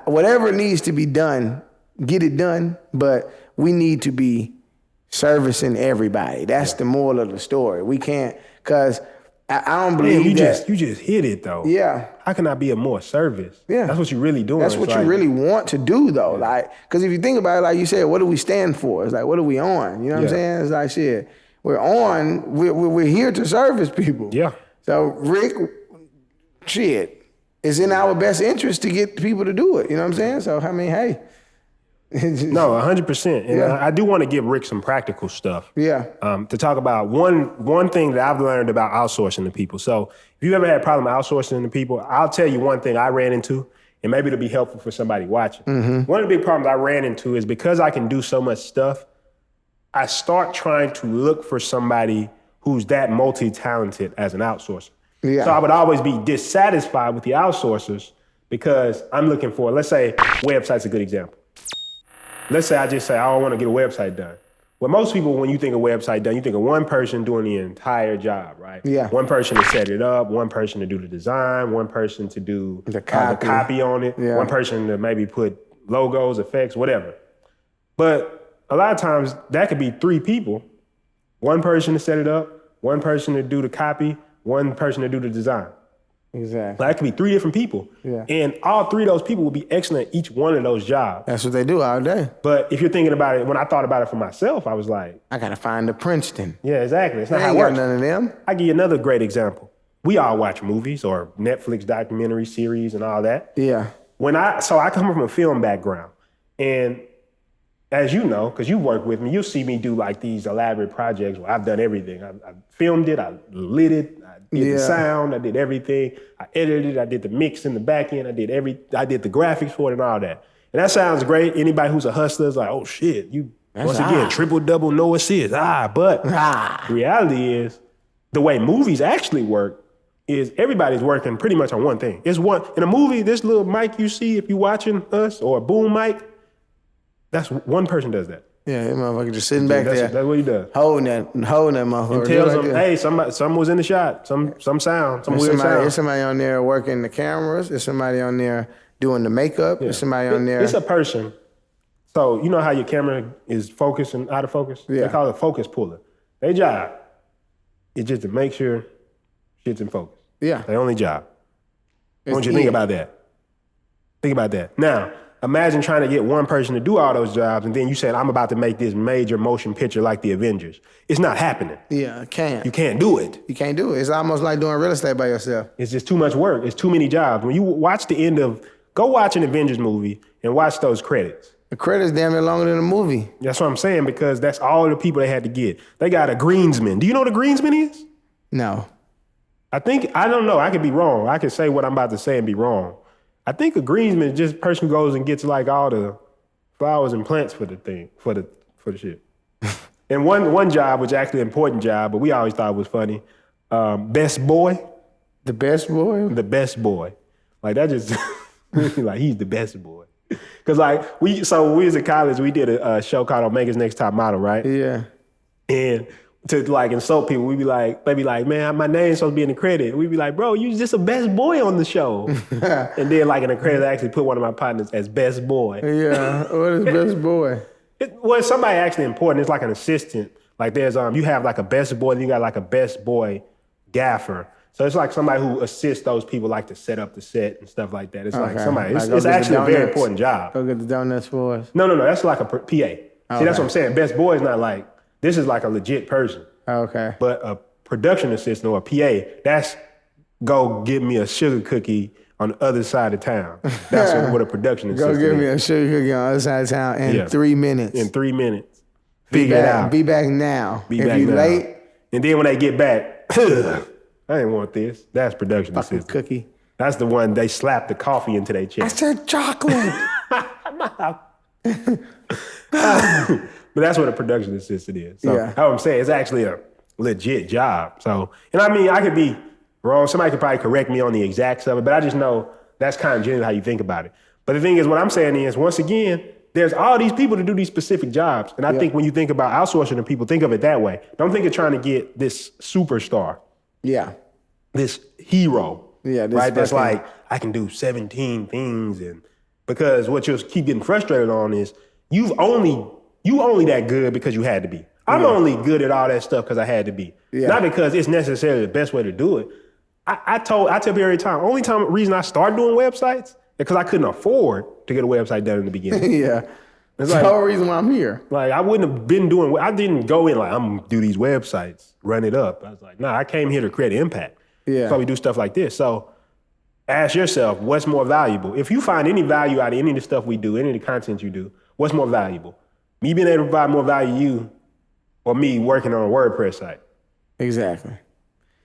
Whatever needs to be done, get it done. But we need to be servicing everybody. That's the moral of the story. We can't, because I don't believe you just hit it, though. Yeah. How can I be of more service? Yeah. That's what you're really doing. That's what you really want to do, though. Yeah. Like, because if you think about it, like you said, what do we stand for? It's like, what are we on? You know what I'm saying? It's like, shit. We're here to service people. Yeah. So Rick, shit, it's in our best interest to get people to do it. You know what I'm saying? So I mean, hey. No, 100%. And I do want to give Rick some practical stuff. Yeah. To talk about one thing that I've learned about outsourcing to people. So if you ever had a problem outsourcing to people, I'll tell you one thing I ran into, and maybe it'll be helpful for somebody watching. Mm-hmm. One of the big problems I ran into is because I can do so much stuff, I start trying to look for somebody who's that multi-talented as an outsourcer. Yeah. So I would always be dissatisfied with the outsourcers because I'm looking for, let's say, website's a good example. Let's say I want to get a website done. Well, most people, when you think of website done, you think of one person doing the entire job, right? Yeah. One person to set it up, one person to do the design, one person to do the copy on it, one person to maybe put logos, effects, whatever. But a lot of times that could be 3 people. One person to set it up, one person to do the copy, one person to do the design. Exactly. That could be 3 different people. Yeah. And all 3 of those people will be excellent at each one of those jobs. That's what they do all day. But if you're thinking about it, when I thought about it for myself, I was like, I got to find a Princeton. Yeah, exactly. It's not how it works. None of them. I'll give you another great example. We all watch movies or Netflix documentary series and all that. Yeah. So I come from a film background, and as you know, because you work with me, you'll see me do like these elaborate projects where I've done everything. I filmed it, I lit it, I did the sound, I did everything. I edited it, I did the mix in the back end, I did the graphics for it and all that. And that sounds great. Anybody who's a hustler is like, oh shit, once again, triple-double, no assists. But the reality is, the way movies actually work is everybody's working pretty much on one thing. It's one, in a movie, this little mic you see if you're watching us, or a boom mic, that's one person does that. Yeah, that motherfucker just sitting back there. That's what he does. Holding that motherfucker. And tells them, hey, some was in the shot, some sound, some weird sound. There's somebody on there working the cameras. There's somebody on there doing the makeup. There's somebody on there. It's a person. So you know how your camera is focused and out of focus? Yeah. They call it a focus puller. Their job is just to make sure shit's in focus. Yeah. Their only job. I want you to think about that. Think about that. Now, imagine trying to get one person to do all those jobs, and then you said, I'm about to make this major motion picture like the Avengers. It's not happening. Yeah, it can't. You can't do it. You can't do it. It's almost like doing real estate by yourself. It's just too much work. It's too many jobs. When you watch the end of, go watch an Avengers movie and watch those credits. The credits damn near longer than the movie. That's what I'm saying, because that's all the people they had to get. They got a greensman. Do you know what a greensman is? No. I don't know. I could be wrong. I could say what I'm about to say and be wrong. I think a greensman is just a person who goes and gets like all the flowers and plants for the thing, for the shit. And one job, which is actually an important job, but we always thought it was funny, best boy. The best boy? The best boy. Like that just, like he's the best boy. Cause like we was in college, we did a show called Omega's Next Top Model, right? Yeah. And to like insult people, they be like, man, my name's supposed to be in the credit. We'd be like, bro, you just a best boy on the show. And then like in the credit, I actually put one of my partners as best boy. Yeah, what is best boy? It's somebody actually important. It's like an assistant. Like there's, you have like a best boy, then you got like a best boy gaffer. So it's like somebody who assists those people like to set up the set and stuff like that. It's like somebody, it's actually a very important job. Go get the donuts for us. No, that's like a PA. See, that's what I'm saying. Best boy is not like, this is like a legit person. Okay. But a production assistant or a PA, that's go get me a sugar cookie on the other side of town. That's what a production assistant is. Go get me a sugar cookie on the other side of town in 3 minutes. In 3 minutes. Figure it out. Be back now. If you late. And then when they get back, I didn't want this. That's production fucking assistant. Cookie. That's the one they slap the coffee into their chest. I said chocolate. But that's what a production assistant is. So how I'm saying, it's actually a legit job. So, and I mean, I could be wrong. Somebody could probably correct me on the exacts of it, but I just know that's kind of generally how you think about it. But the thing is, what I'm saying is, once again, there's all these people to do these specific jobs. And I think when you think about outsourcing to people, think of it that way. Don't think of trying to get this superstar. Yeah. This hero. Yeah. Right? That's like, I can do 17 things. And because what you'll keep getting frustrated on is you only that good because you had to be. I'm only good at all that stuff because I had to be. Yeah. Not because it's necessarily the best way to do it. I tell people every time, reason I started doing websites is because I couldn't afford to get a website done in the beginning. Yeah. It's like, the whole reason why I'm here. Like, I wouldn't have been I didn't go in like, I'm gonna do these websites, run it up. I was like, nah, I came here to create impact. Yeah. That's why we do stuff like this. So ask yourself, what's more valuable? If you find any value out of any of the stuff we do, any of the content you do, what's more valuable? Me being able to provide more value to you or me working on a WordPress site? Exactly.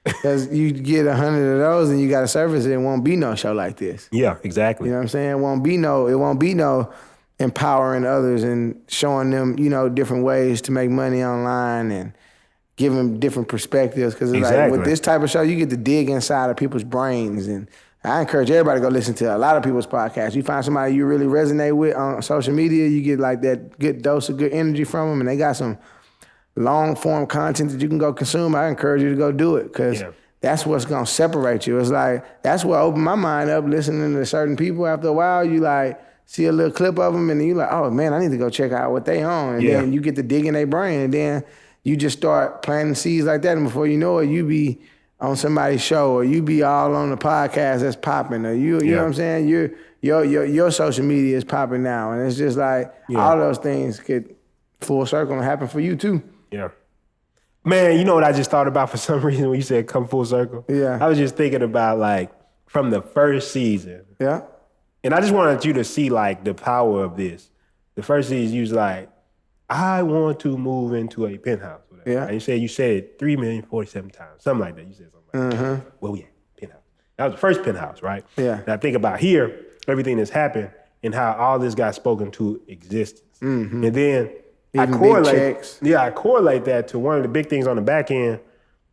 Because you get 100 of those and you got to service it, it won't be no show like this. Yeah, exactly. You know what I'm saying? It won't be no empowering others and showing them, different ways to make money online and giving different perspectives. Because it's like with this type of show, you get to dig inside of people's brains. And I encourage everybody to go listen to a lot of people's podcasts. You find somebody you really resonate with on social media, you get like that good dose of good energy from them, and they got some long form content that you can go consume. I encourage you to go do it because that's what's going to separate you. It's like, that's what opened my mind up listening to certain people. After a while, you like see a little clip of them and then you like, oh man, I need to go check out what they on. And then you get to dig in their brain and then you just start planting seeds like that. And before you know it, you be on somebody's show or you be all on the podcast that's popping or you know what I'm saying? Your social media is popping now. And it's just like all those things could full circle and happen for you too. Yeah. Man, you know what I just thought about for some reason when you said come full circle? Yeah. I was just thinking about like from the first season. Yeah. And I just wanted you to see like the power of this. The first season, you was like, I want to move into a penthouse. Whatever. Yeah. And you said it 3,047 times. Something like that. You said something like that. Well, yeah, penthouse. That was the first penthouse, right? Yeah. And I think about here, everything that's happened, and how all this got spoken to existence. And then I Even correlate that to one of the big things on the back end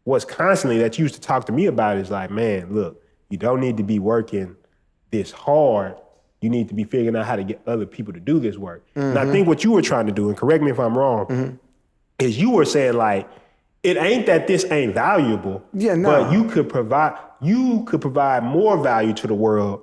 was constantly that you used to talk to me about is like, man, look, you don't need to be working this hard. You need to be figuring out how to get other people to do this work. And I think what you were trying to do, and correct me if I'm wrong, is you were saying like, it ain't that this ain't valuable, but you could provide more value to the world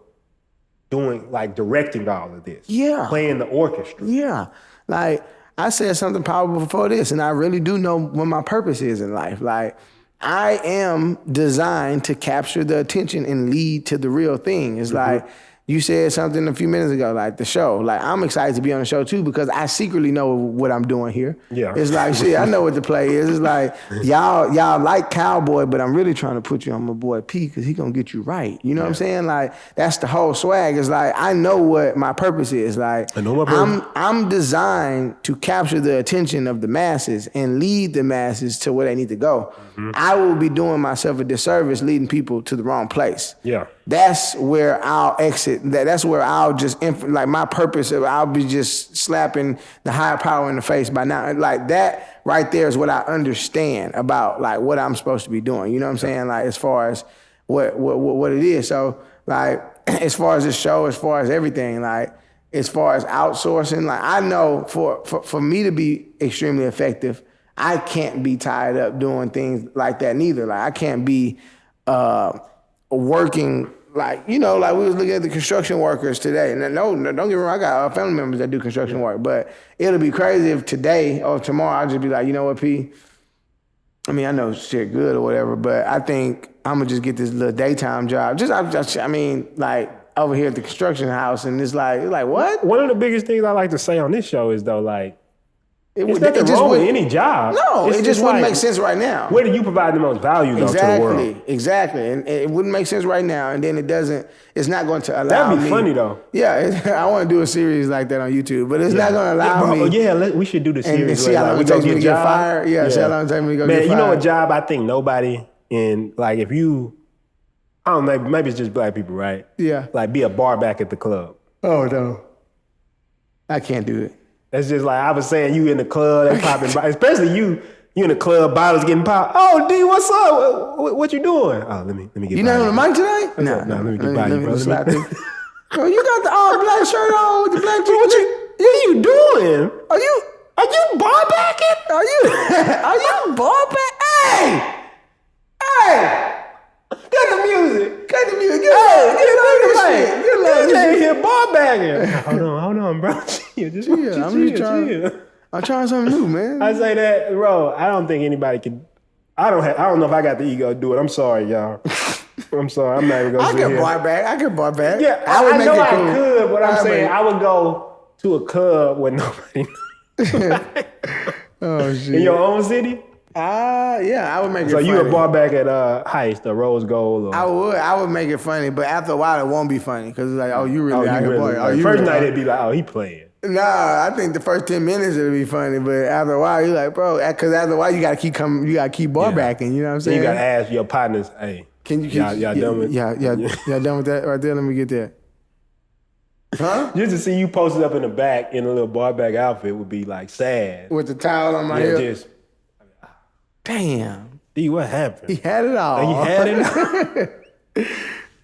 doing like directing all of this. Yeah. Playing the orchestra. Yeah. Like I said something powerful before this, and I really do know what my purpose is in life. Like I am designed to capture the attention and lead to the real thing. It's like you said something a few minutes ago, like the show. Like I'm excited to be on the show too because I secretly know what I'm doing here. Yeah. It's like shit, I know what the play is. It's like y'all like Cowboy, but I'm really trying to put you on my boy P because he gonna get you right. You know what I'm saying? Like that's the whole swag. It's like I know what my purpose is. Like I'm designed to capture the attention of the masses and lead the masses to where they need to go. I will be doing myself a disservice leading people to the wrong place. Yeah. That's where I'll exit. That's where I'll just, like my purpose, I'll be just slapping the higher power in the face by now. Like that right there is what I understand about like what I'm supposed to be doing. You know what I'm saying? Like as far as what it is. So like as far as this show, as far as everything, like as far as outsourcing, like I know for me to be extremely effective, I can't be tied up doing things like that neither. Like I can't be working like, you know, like we was looking at the construction workers today. And no, don't get me wrong, I got family members that do construction work, but it'll be crazy if today or tomorrow I'll just be like, you know what, P? I mean, I know shit good or whatever, but I think I'm gonna just get this little daytime job. I mean, like over here at the construction house, and it's like what? One of the biggest things I like to say on this show is though, like, it's nothing wrong with any job. No, it just wouldn't make sense right now. Where do you provide the most value though to the world? Exactly. And it wouldn't make sense right now. And then it's not going to allow me. That'd be funny though. Yeah, I want to do a series like that on YouTube, but it's not going to allow me. Yeah, we should do the series. And see how long it takes me to get fired. Yeah, see how long it takes me to go get fired. Man, you know a job I think nobody in, like if you, I don't know, maybe it's just black people, right? Yeah. Like be a bar back at the club. Oh, no. I can't do it. It's just like I was saying, you in the club, they popping, especially you in the club, bottles getting popped. Oh, D, what's up? What you doing? Oh, let me get. You not on the mic tonight? No, let me get by you, bro. Bro, you got the all black shirt on with the black jacket. What are you doing? Are you bar backing? Are you bar back? Hey! Cut the music. Get DJ here bar bagging. Hold on, bro. I'm trying something new, man. I say that, bro. I don't think anybody can. I don't know if I got the ego to do it. I'm sorry, y'all. I'm sorry. I'm not even gonna. I can bar back. Yeah, I know I could, but I'm saying I would go to a club where nobody knows. Oh shit. In your own city? Yeah, I would make it funny. So you a bar back at Heist or Rose Gold? Or... I would make it funny, but after a while it won't be funny because it's like, oh, you really out here, boy. First night it'd be like, oh, he playing. Nah, I think the first 10 minutes it'll be funny, but after a while you're like, bro, because after a while you gotta keep bar backing. You know what I'm saying? You gotta ask your partners, hey, y'all done with? Y'all done with that right there? Let me get that. Huh? Just to see you posted up in the back in a little bar back outfit would be like sad. With the towel on my hip. Just. Damn. D, what happened? He had it all. He had it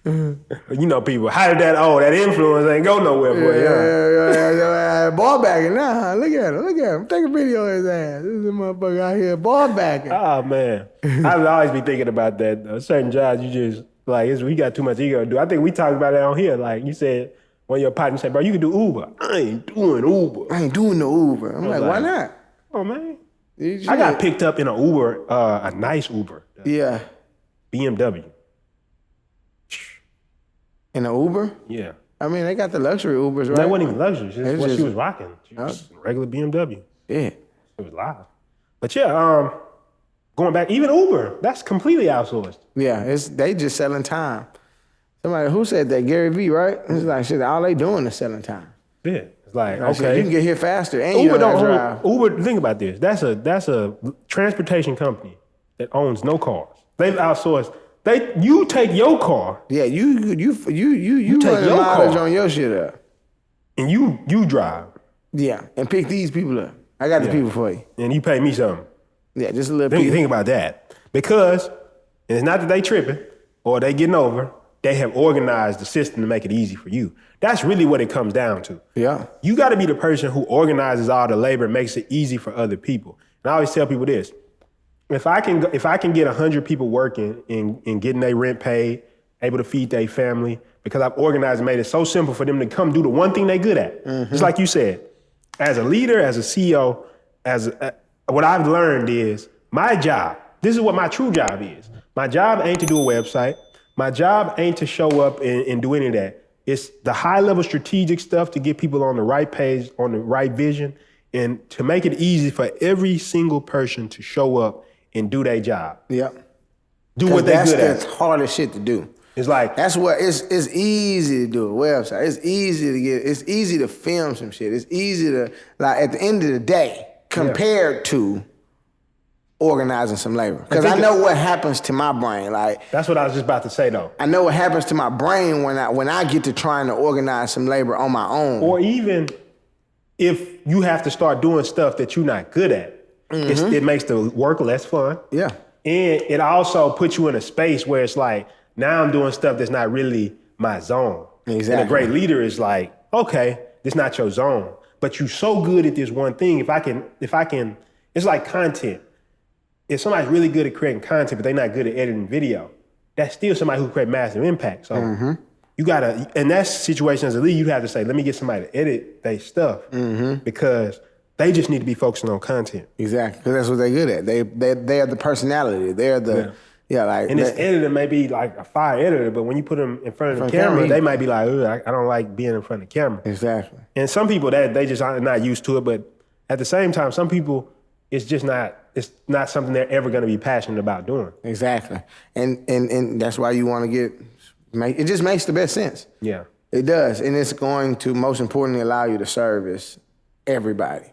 all. You know people, how did that influence ain't go nowhere, boy. Yeah. Ball bagging now. Look at him. Take a video of his ass. This is a motherfucker out here ball bagging. Oh, man. I would always be thinking about that, though. Certain jobs, you just, like, we got too much ego to do. I think we talked about that on here. Like, you said, one of your partners said, bro, you can do Uber. I ain't doing Uber. I ain't doing the Uber. I'm like, why not? Oh, man. I got picked up in an Uber, a nice Uber. Yeah. BMW. In an Uber? Yeah. I mean, they got the luxury Ubers, right? That wasn't even luxury. It's what she was rocking. She was a regular BMW. Yeah. It was live. But yeah, going back, even Uber, that's completely outsourced. Yeah, they just selling time. Somebody, who said that? Gary V, right? It's like, shit, all they doing is selling time. Yeah. Like, okay, shit, you can get here faster. And Uber don't own, Uber, think about this. That's a transportation company that owns no cars. They've outsourced. You take your car. Yeah, you take your mileage on your shit up. and you drive. Yeah, and pick these people up. I got the people for you. And you pay me something. Yeah, just a little Think about that. Because, and it's not that they tripping or they getting over, they have organized the system to make it easy for you. That's really what it comes down to. Yeah. You got to be the person who organizes all the labor and makes it easy for other people. And I always tell people this, if I can get 100 people working and getting their rent paid, able to feed their family, because I've organized and made it so simple for them to come do the one thing they good at. Just like you said, as a leader, as a CEO, what I've learned is my job, this is what my true job is. My job ain't to do a website. My job ain't to show up and do any of that. It's the high level strategic stuff to get people on the right page, on the right vision, and to make it easy for every single person to show up and do their job. Yeah. Do what they good at. That's the hardest shit to do. It's like that's what it's easy to do a website. It's easy to film some shit. It's easy to, like, at the end of the day, compared to organizing some labor. Because I know what happens to my brain. Like, that's what I was just about to say though. I know what happens to my brain when I get to trying to organize some labor on my own. Or even if you have to start doing stuff that you're not good at, it makes the work less fun. Yeah. And it also puts you in a space where it's like, now I'm doing stuff that's not really my zone. Exactly. And a great leader is like, okay, this is not your zone, but you're so good at this one thing. If I can, it's like content. If somebody's really good at creating content, but they're not good at editing video, that's still somebody who create massive impact. So you gotta, in that situation as a leader, you have to say, let me get somebody to edit their stuff because they just need to be focusing on content. Exactly, because that's what they're good at. They're the personality. They're the like. And this editor may be like a fire editor, but when you put them in front of the camera, they might be like, I don't like being in front of the camera. Exactly. And some people that they just are not used to it, but at the same time, some people it's not something they're ever going to be passionate about doing. Exactly, and that's why you want to it just makes the best sense. Yeah, it does, and it's going to most importantly allow you to service everybody.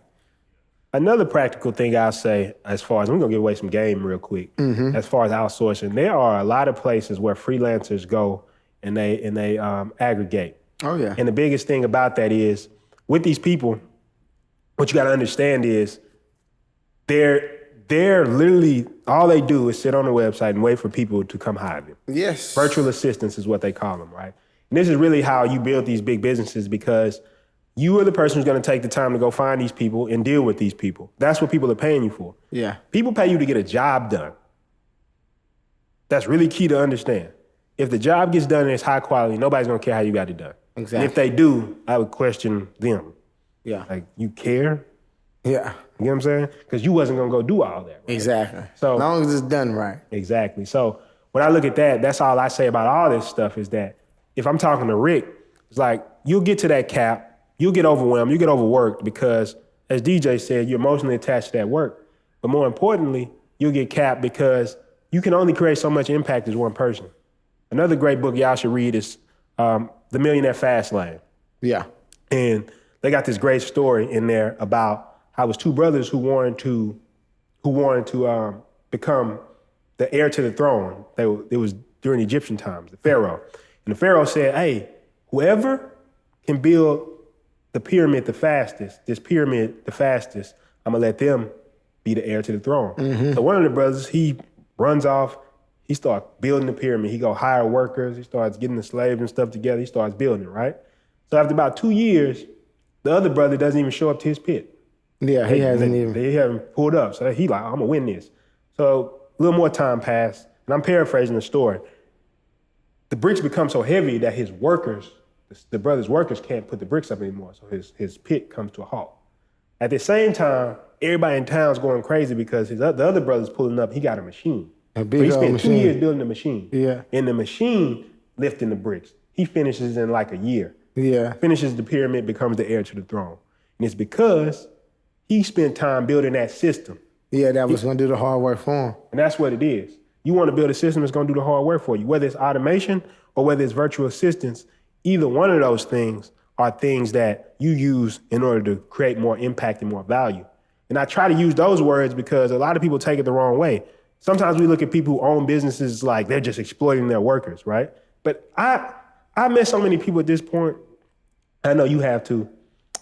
Another practical thing I'll say, as far as, we're gonna give away some game real quick, as far as outsourcing, there are a lot of places where freelancers go and they aggregate. Oh yeah. And the biggest thing about that is, with these people, what you gotta understand is, they're literally, all they do is sit on the website and wait for people to come hire them. Yes. Virtual assistants is what they call them, right? And this is really how you build these big businesses, because you are the person who's going to take the time to go find these people and deal with these people. That's what people are paying you for. Yeah. People pay you to get a job done. That's really key to understand. If the job gets done and it's high quality, nobody's going to care how you got it done. Exactly. And if they do, I would question them. Yeah. Like, you care? Yeah. You know what I'm saying? Because you wasn't going to go do all that. Right? Exactly. So, as long as it's done right. Exactly. So when I look at that, that's all I say about all this stuff is that if I'm talking to Rick, it's like, you'll get to that cap, you'll get overwhelmed, you get overworked because, as DJ said, you're emotionally attached to that work. But more importantly, you'll get capped because you can only create so much impact as one person. Another great book y'all should read is The Millionaire Fast Lane. Yeah. And they got this great story in there about how it was two brothers who wanted to become the heir to the throne. It was during Egyptian times, the Pharaoh. And the Pharaoh said, hey, whoever can build the pyramid the fastest, I'm gonna let them be the heir to the throne. So one of the brothers, he runs off, he starts building the pyramid. He go hire workers, he starts getting the slaves and stuff together, he starts building it, right? So after about 2 years, the other brother doesn't even show up to his pit. Yeah, he hasn't even. They haven't pulled up. So he like, I'm gonna win this. So a little more time passed, and I'm paraphrasing the story. The bricks become so heavy that his workers, the brother's workers, can't put the bricks up anymore. So his pit comes to a halt. At the same time, everybody in town's going crazy because the other brother's pulling up. He got a machine. A big so he spent machine. 2 years building the machine. Yeah. And the machine lifting the bricks. He finishes in like a year. Yeah. Finishes the pyramid, becomes the heir to the throne. And it's because he spent time building that system. Yeah, that was going to do the hard work for him. And that's what it is. You want to build a system that's going to do the hard work for you, whether it's automation or whether it's virtual assistants. Either one of those things are things that you use in order to create more impact and more value. And I try to use those words because a lot of people take it the wrong way. Sometimes we look at people who own businesses like they're just exploiting their workers, right? But I met so many people at this point I know you have to.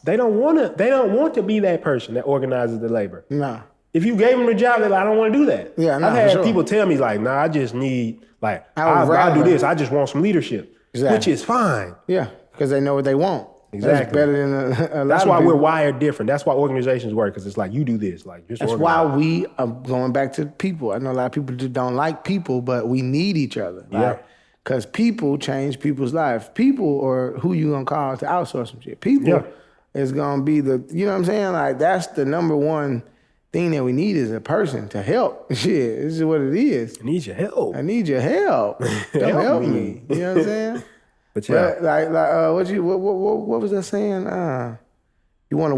They don't want to be that person that organizes the labor. Nah. If you gave them the job, they're like, I don't want to do that. Yeah, I've had sure. people tell me like, nah, I just need, like, I'll do this. I just want some leadership, which is fine. Yeah, because they know what they want. Exactly. That's better than a lot That's of why people. we're wired different. That's why organizations work, because it's like, you do this. Like, just That's organize. why we are going back to people. I know a lot of people just don't like people, but we need each other. Yeah. Because people change people's lives. People are who you going to call to outsource some shit. People is going to be the, you know what I'm saying? Like, that's the number one thing that we need is a person to help. Shit, this is what it is. I need your help. I need your help. Don't help me. You know what I'm saying? But yeah. What was that saying? You want to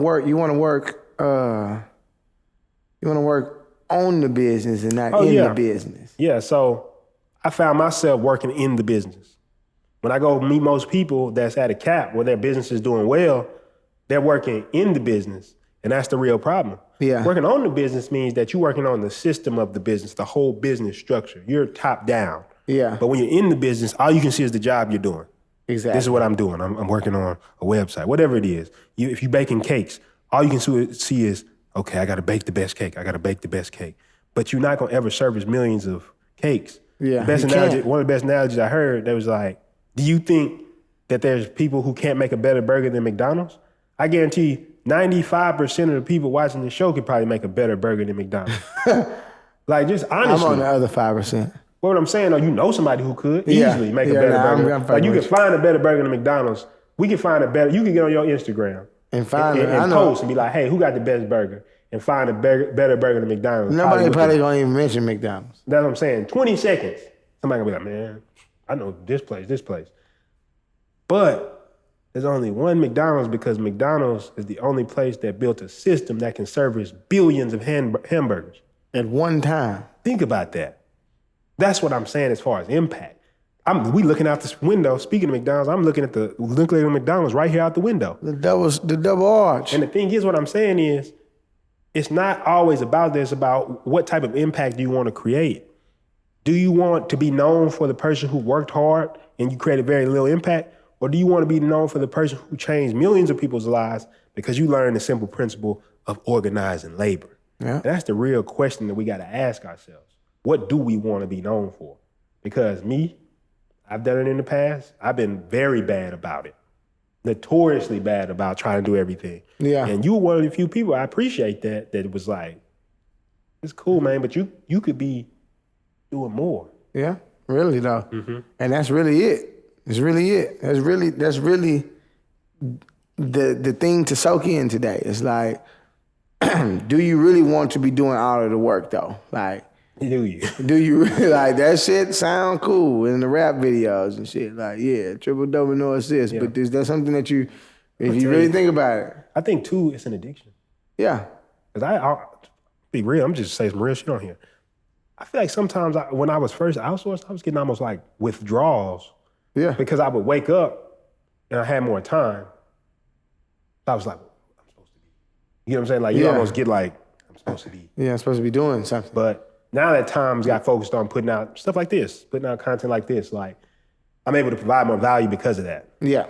work on the business and not in the business. Yeah, so I found myself working in the business. When I go meet most people that's at a cap where their business is doing well, they're working in the business, and that's the real problem. Yeah. Working on the business means that you're working on the system of the business, the whole business structure. You're top down. Yeah. But when you're in the business, all you can see is the job you're doing. Exactly. This is what I'm doing. I'm working on a website, whatever it is. If you're baking cakes, all you can see is, okay, I got to bake the best cake. But you're not going to ever service millions of cakes. Yeah. One of the best analogies I heard, that was like, do you think that there's people who can't make a better burger than McDonald's? I guarantee 95% of the people watching the show could probably make a better burger than McDonald's. Like, just honestly. I'm on the other 5%. What I'm saying, though, you know somebody who could easily make a better burger. Like, you can find a better burger than McDonald's. We can find a better, you can get on your Instagram and post and be like, hey, who got the best burger? And find a better burger than McDonald's. Nobody probably gonna even mention McDonald's. That's what I'm saying. 20 seconds. Somebody gonna be like, man, I know this place. But there's only one McDonald's because McDonald's is the only place that built a system that can service billions of hamburgers. At one time. Think about that. That's what I'm saying as far as impact. We looking out this window. Speaking of McDonald's, I'm looking at the McDonald's right here out the window. The double arch. And the thing is, what I'm saying is, it's not always about this. It's about what type of impact do you want to create. Do you want to be known for the person who worked hard and you created very little impact? Or do you want to be known for the person who changed millions of people's lives because you learned the simple principle of organizing labor? Yeah. And that's the real question that we got to ask ourselves. What do we want to be known for? Because I've done it in the past. I've been very bad about it. Notoriously bad about trying to do everything. Yeah. And you were one of the few people, I appreciate that it was like, it's cool, man, but you could be doing more. Yeah, really though. Mm-hmm. And that's really it. It's really it. That's really the thing to soak in today. It's like, do you really want to be doing all of the work though? Like, do you? Do you really like that shit sound cool in the rap videos and shit? Like, yeah, triple double no assist. Yeah. But is that something that you, if you really think about it? I think too, it's an addiction. Yeah. Cause I'll be real, I'm just saying some real shit on here. I feel like sometimes when I was first outsourced, I was getting almost like withdrawals. Yeah. Because I would wake up and I had more time. I was like, I'm supposed to be. You know what I'm saying? Like, you almost get like, I'm supposed to be. Yeah, I'm supposed to be doing something. But now that time's got focused on putting out stuff like this, putting out content like this, like, I'm able to provide more value because of that. Yeah.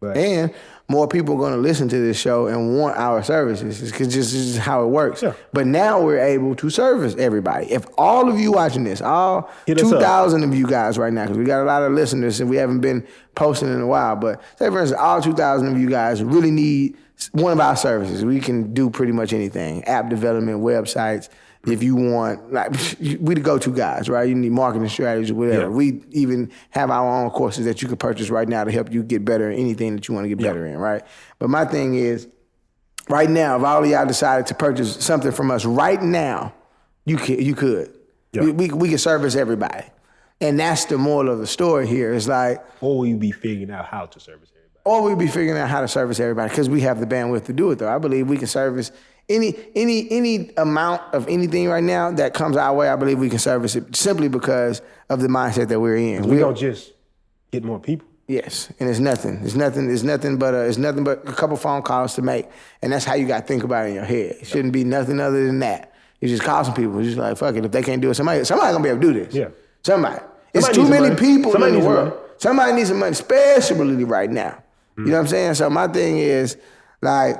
But, and more people are going to listen to this show and want our services because this is how it works. Yeah. But now we're able to service everybody. If all of you watching this, all 2,000 of you guys right now, because we got a lot of listeners and we haven't been posting in a while, but say for instance, all 2,000 of you guys really need one of our services. We can do pretty much anything, app development, websites. If you want, like, we the go-to guys, right? You need marketing strategies, whatever. Yeah. We even have our own courses that you can purchase right now to help you get better in anything that you want to get better in, right? But my thing is, right now, if all of y'all decided to purchase something from us right now, you could. Yeah. We can service everybody. And that's the moral of the story here. It's like... Or we be figuring out how to service everybody. Or we be figuring out how to service everybody because we have the bandwidth to do it, though. I believe we can service... Any amount of anything right now that comes our way, I believe we can service it simply because of the mindset that we're in. We don't just get more people. Yes, and it's nothing. It's nothing but a couple phone calls to make, and that's how you got to think about it in your head. It shouldn't be nothing other than that. You just call some people. You're just like, fuck it. If they can't do it, somebody gonna be able to do this. Yeah, somebody. It's too many people in the world. Somebody needs some money, especially right now. You know what I'm saying? So my thing is, like,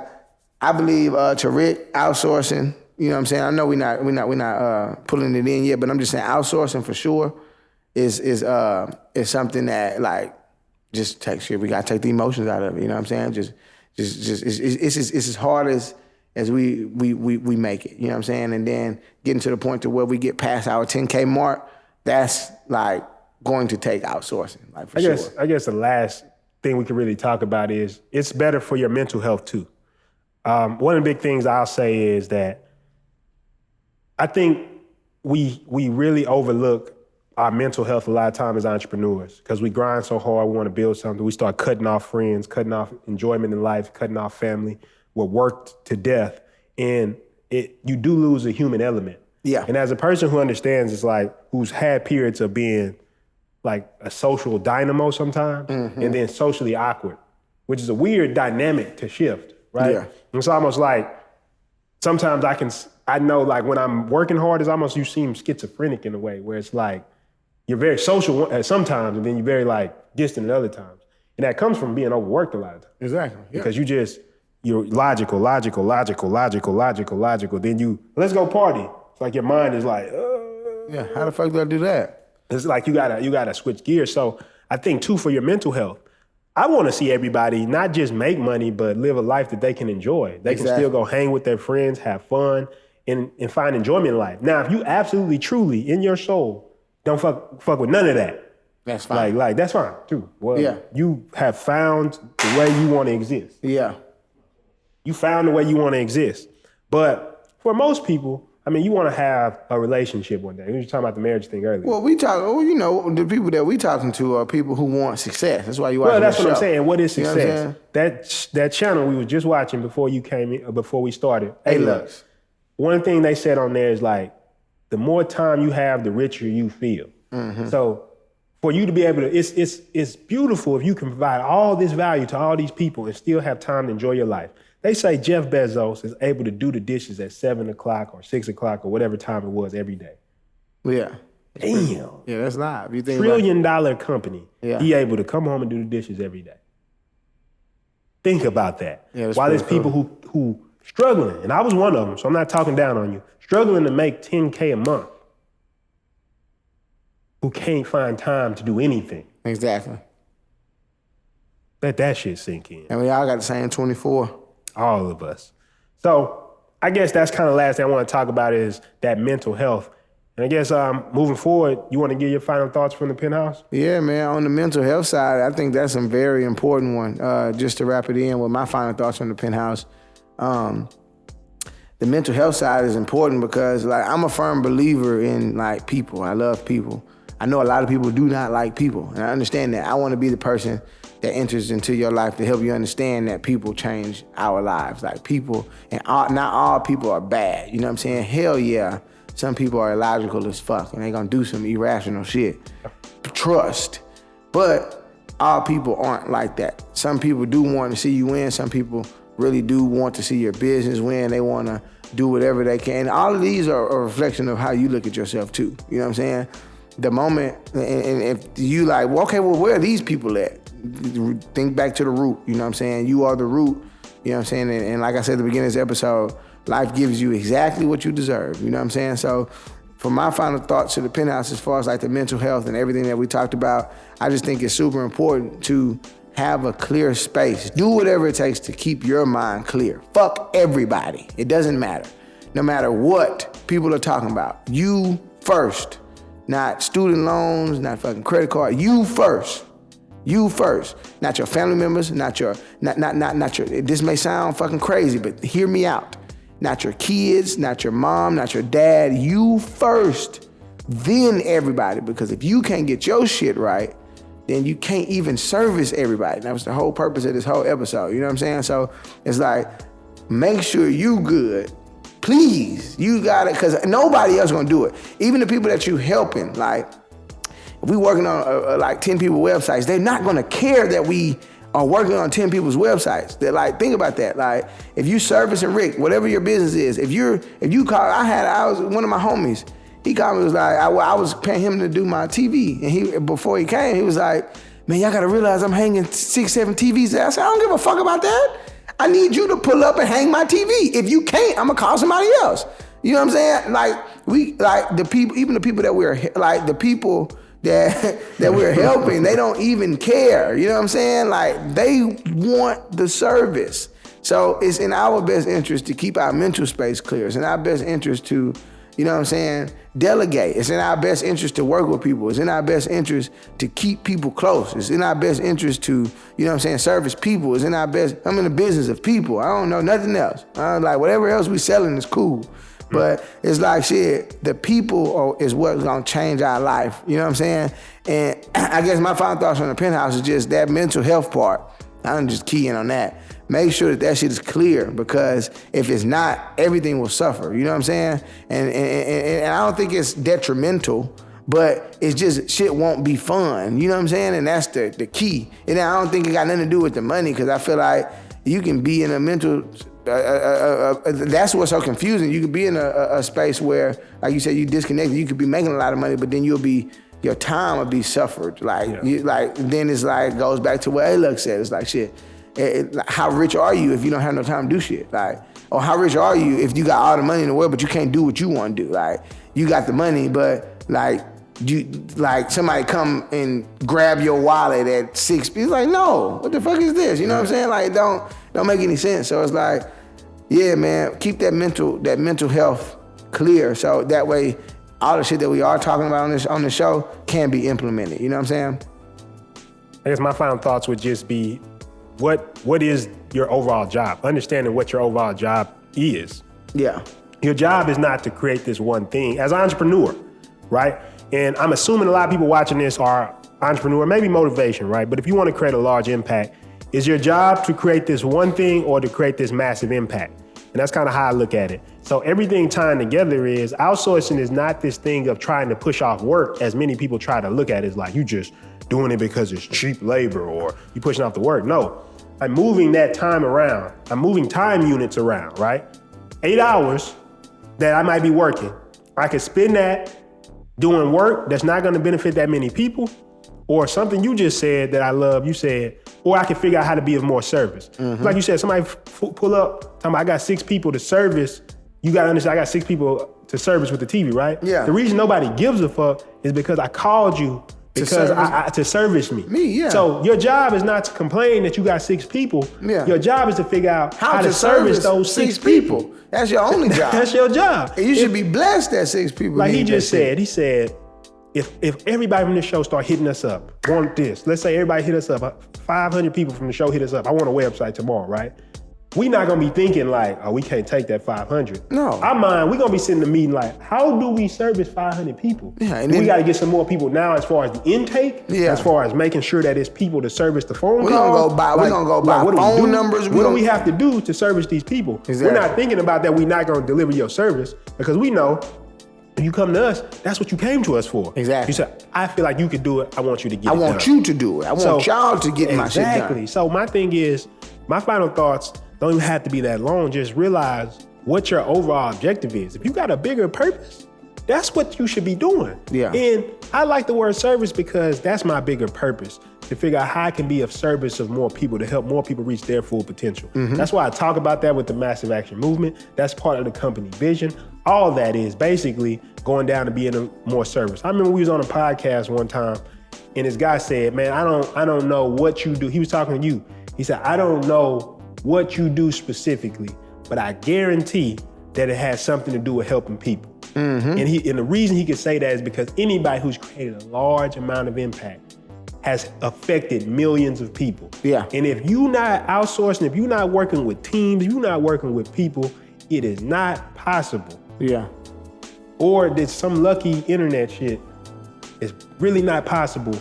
I believe to Rick, outsourcing, you know what I'm saying? I know we're not pulling it in yet, but I'm just saying outsourcing for sure is something that, like, just take shit. We gotta take the emotions out of it. You know what I'm saying? It's as hard as we make it. You know what I'm saying? And then getting to the point to where we get past our 10K mark, that's like going to take outsourcing. Like for sure. I guess the last thing we can really talk about is it's better for your mental health too. One of the big things I'll say is that I think we really overlook our mental health a lot of times as entrepreneurs because we grind so hard, we want to build something. We start cutting off friends, cutting off enjoyment in life, cutting off family. We're worked to death. And you do lose a human element. Yeah. And as a person who understands, it's like, who's had periods of being like a social dynamo sometimes and then socially awkward, which is a weird dynamic to shift, right? Yeah. It's almost like sometimes I know like when I'm working hard, it's almost you seem schizophrenic in a way where it's like, you're very social at sometimes, and then you're very like distant at other times. And that comes from being overworked a lot of times. Exactly. Yeah. Because you're logical. Then let's go party. It's like your mind is like, yeah, how the fuck do I do that? It's like you gotta switch gears. So I think too, for your mental health, I want to see everybody not just make money, but live a life that they can enjoy. They can still go hang with their friends, have fun, and find enjoyment in life. Now, if you absolutely, truly, in your soul, don't fuck with none of that. That's fine. Like that's fine too. Well, you have found the way you want to exist. Yeah. You found the way you want to exist. But for most people, I mean, you want to have a relationship one day. We were talking about the marriage thing earlier. Well, the people that we talking to are people who want success. That's why you watch. Well, that's what I'm saying. What is success? You know what that channel we was just watching before you came in, before we started. A-Lux. One thing they said on there is like, the more time you have, the richer you feel. So for you to be able to, it's beautiful if you can provide all this value to all these people and still have time to enjoy your life. They say Jeff Bezos is able to do the dishes at 7 o'clock or 6 o'clock or whatever time it was every day. Yeah. Damn. Yeah, that's live. You think $1 trillion company. Yeah. He able to come home and do the dishes every day. Think about that. Yeah, while there's people who struggling, and I was one of them, so I'm not talking down on you, struggling to make 10K a month, who can't find time to do anything. Exactly. Let that shit sink in. And we all got the same 24. All of us. So I guess that's kind of the last thing I want to talk about is that mental health. And I guess moving forward, you want to give your final thoughts from the Penthouse? Yeah, man. On the mental health side, I think that's a very important one. Just to wrap it in with my final thoughts from the Penthouse. The mental health side is important because, like, I'm a firm believer in, like, people. I love people. I know a lot of people do not like people, and I understand that. I want to be the person that enters into your life to help you understand that people change our lives. Like, people, and not all people are bad. You know what I'm saying? Hell yeah, some people are illogical as fuck, and they're gonna do some irrational shit. Trust. But all people aren't like that. Some people do want to see you win. Some people really do want to see your business win. They want to do whatever they can. All of these are a reflection of how you look at yourself too. You know what I'm saying? The moment, and if you like, well, okay, well, where are these people at? Think back to the root. You know what I'm saying? You are the root. You know what I'm saying? And like I said at the beginning of this episode, life gives you exactly what you deserve. You know what I'm saying? So for my final thoughts to the Penthouse, as far as like the mental health and everything that we talked about, I just think it's super important to have a clear space. Do whatever it takes to keep your mind clear. Fuck everybody. It doesn't matter. No matter what people are talking about. You first. Not student loans, not fucking credit card. You first. You first. Not your family members, not your, this may sound fucking crazy, but hear me out. Not your kids, not your mom, not your dad. You first, then everybody. Because if you can't get your shit right, then you can't even service everybody. That was the whole purpose of this whole episode. You know what I'm saying? So it's like, make sure you good. Please, you got it, because nobody else gonna do it. Even the people that you helping, like, if we working on like 10 people's websites, they're not gonna care that we are working on 10 people's websites. They're like, think about that. Like, if you servicing Rick, whatever your business is, if you call, I was one of my homies. He called me, was like, I was paying him to do my TV, and before he came, he was like, man, y'all gotta realize I'm hanging 6, 7 TVs there. I said, I don't give a fuck about that. I need you to pull up and hang my TV. If you can't, I'm gonna call somebody else. You know what I'm saying? Like the people, even the people that the people that we're helping, they don't even care. You know what I'm saying? Like, they want the service. So it's in our best interest to keep our mental space clear. It's in our best interest to, you know what I'm saying, delegate. It's in our best interest to work with people. It's in our best interest to keep people close. It's in our best interest to, you know what I'm saying, service people. It's in our best, I'm in the business of people. I don't know nothing else. Like, whatever else we selling is cool. But it's like, shit, the people is what's gonna change our life. You know what I'm saying? And I guess my final thoughts on the Penthouse is just that mental health part. I'm just keying on that. Make sure that shit is clear, because if it's not, everything will suffer. You know what I'm saying? And I don't think it's detrimental, but it's just shit won't be fun. You know what I'm saying? And that's the key. And I don't think it got nothing to do with the money, because I feel like you can be in a mental, that's what's so confusing. You could be in a space where, like you said, you disconnected. You could be making a lot of money, but then your time will be suffered. Then it's like, goes back to what A-Luck said. It's like, shit, how rich are you if you don't have no time to do shit? Like, or how rich are you if you got all the money in the world, but you can't do what you want to do? Like, you got the money, but somebody come and grab your wallet at 6. It's like, no, what the fuck is this? You know what I'm saying? Like, don't make any sense. So it's like, yeah, man, keep that mental health clear, so that way all the shit that we are talking about on the show can be implemented. You know what I'm saying? I guess my final thoughts would just be, what is your overall job? Understanding what your overall job is. Yeah. Your job is not to create this one thing. As an entrepreneur, right? And I'm assuming a lot of people watching this are entrepreneur, maybe motivation, right? But if you want to create a large impact, is your job to create this one thing or to create this massive impact? And that's kind of how I look at it. So everything tying together is, outsourcing is not this thing of trying to push off work, as many people try to look at it as like, you just doing it because it's cheap labor or you pushing off the work. No, I'm moving that time around. I'm moving time units around, right? 8 hours that I might be working, I could spend that doing work that's not gonna benefit that many people, or something you just said that I love, you said, or I can figure out how to be of more service. Mm-hmm. Like you said, somebody pull up, talking about, I got 6 people to service. You gotta understand, I got 6 people to service with the TV, right? Yeah. The reason nobody gives a fuck is because I called you to service me. Me, yeah. So your job is not to complain that you got 6 people. Yeah. Your job is to figure out how to service those 6 people. That's your only job. That's your job. And you should be blessed that 6 people. Like he just said, he said, if everybody from this show start hitting us up, want this, let's say everybody hit us up, 500 people from the show hit us up, I want a website tomorrow, right? We not gonna be thinking like, oh, we can't take that 500. No. Our mind, we gonna be sitting in the meeting like, how do we service 500 people? Yeah, and then we gotta get some more people now as far as the intake, as far as making sure that it's people to service the phone calls. We're gonna go buy phone numbers. What do we have to do to service these people? Exactly. We're not thinking about that we're not gonna deliver your service, because we know if you come to us, that's what you came to us for. Exactly. You said, I feel like you could do it, I want you to get it done. I want you to do it. I want y'all to get my shit done. Exactly. So my thing is, my final thoughts don't even have to be that long. Just realize what your overall objective is. If you got a bigger purpose, that's what you should be doing. Yeah. And I like the word service because that's my bigger purpose, to figure out how I can be of service of more people, to help more people reach their full potential. Mm-hmm. That's why I talk about that with the Massive Action Movement. That's part of the company vision. All that is basically going down to being a more service. I remember we was on a podcast one time and this guy said, man, I don't know what you do. He was talking to you. He said, I don't know what you do specifically, but I guarantee that it has something to do with helping people. Mm-hmm. And the reason he could say that is because anybody who's created a large amount of impact has affected millions of people. Yeah. And if you're not outsourcing, if you're not working with teams, if you're not working with people, it is not possible. Yeah. Or that some lucky internet shit is really not possible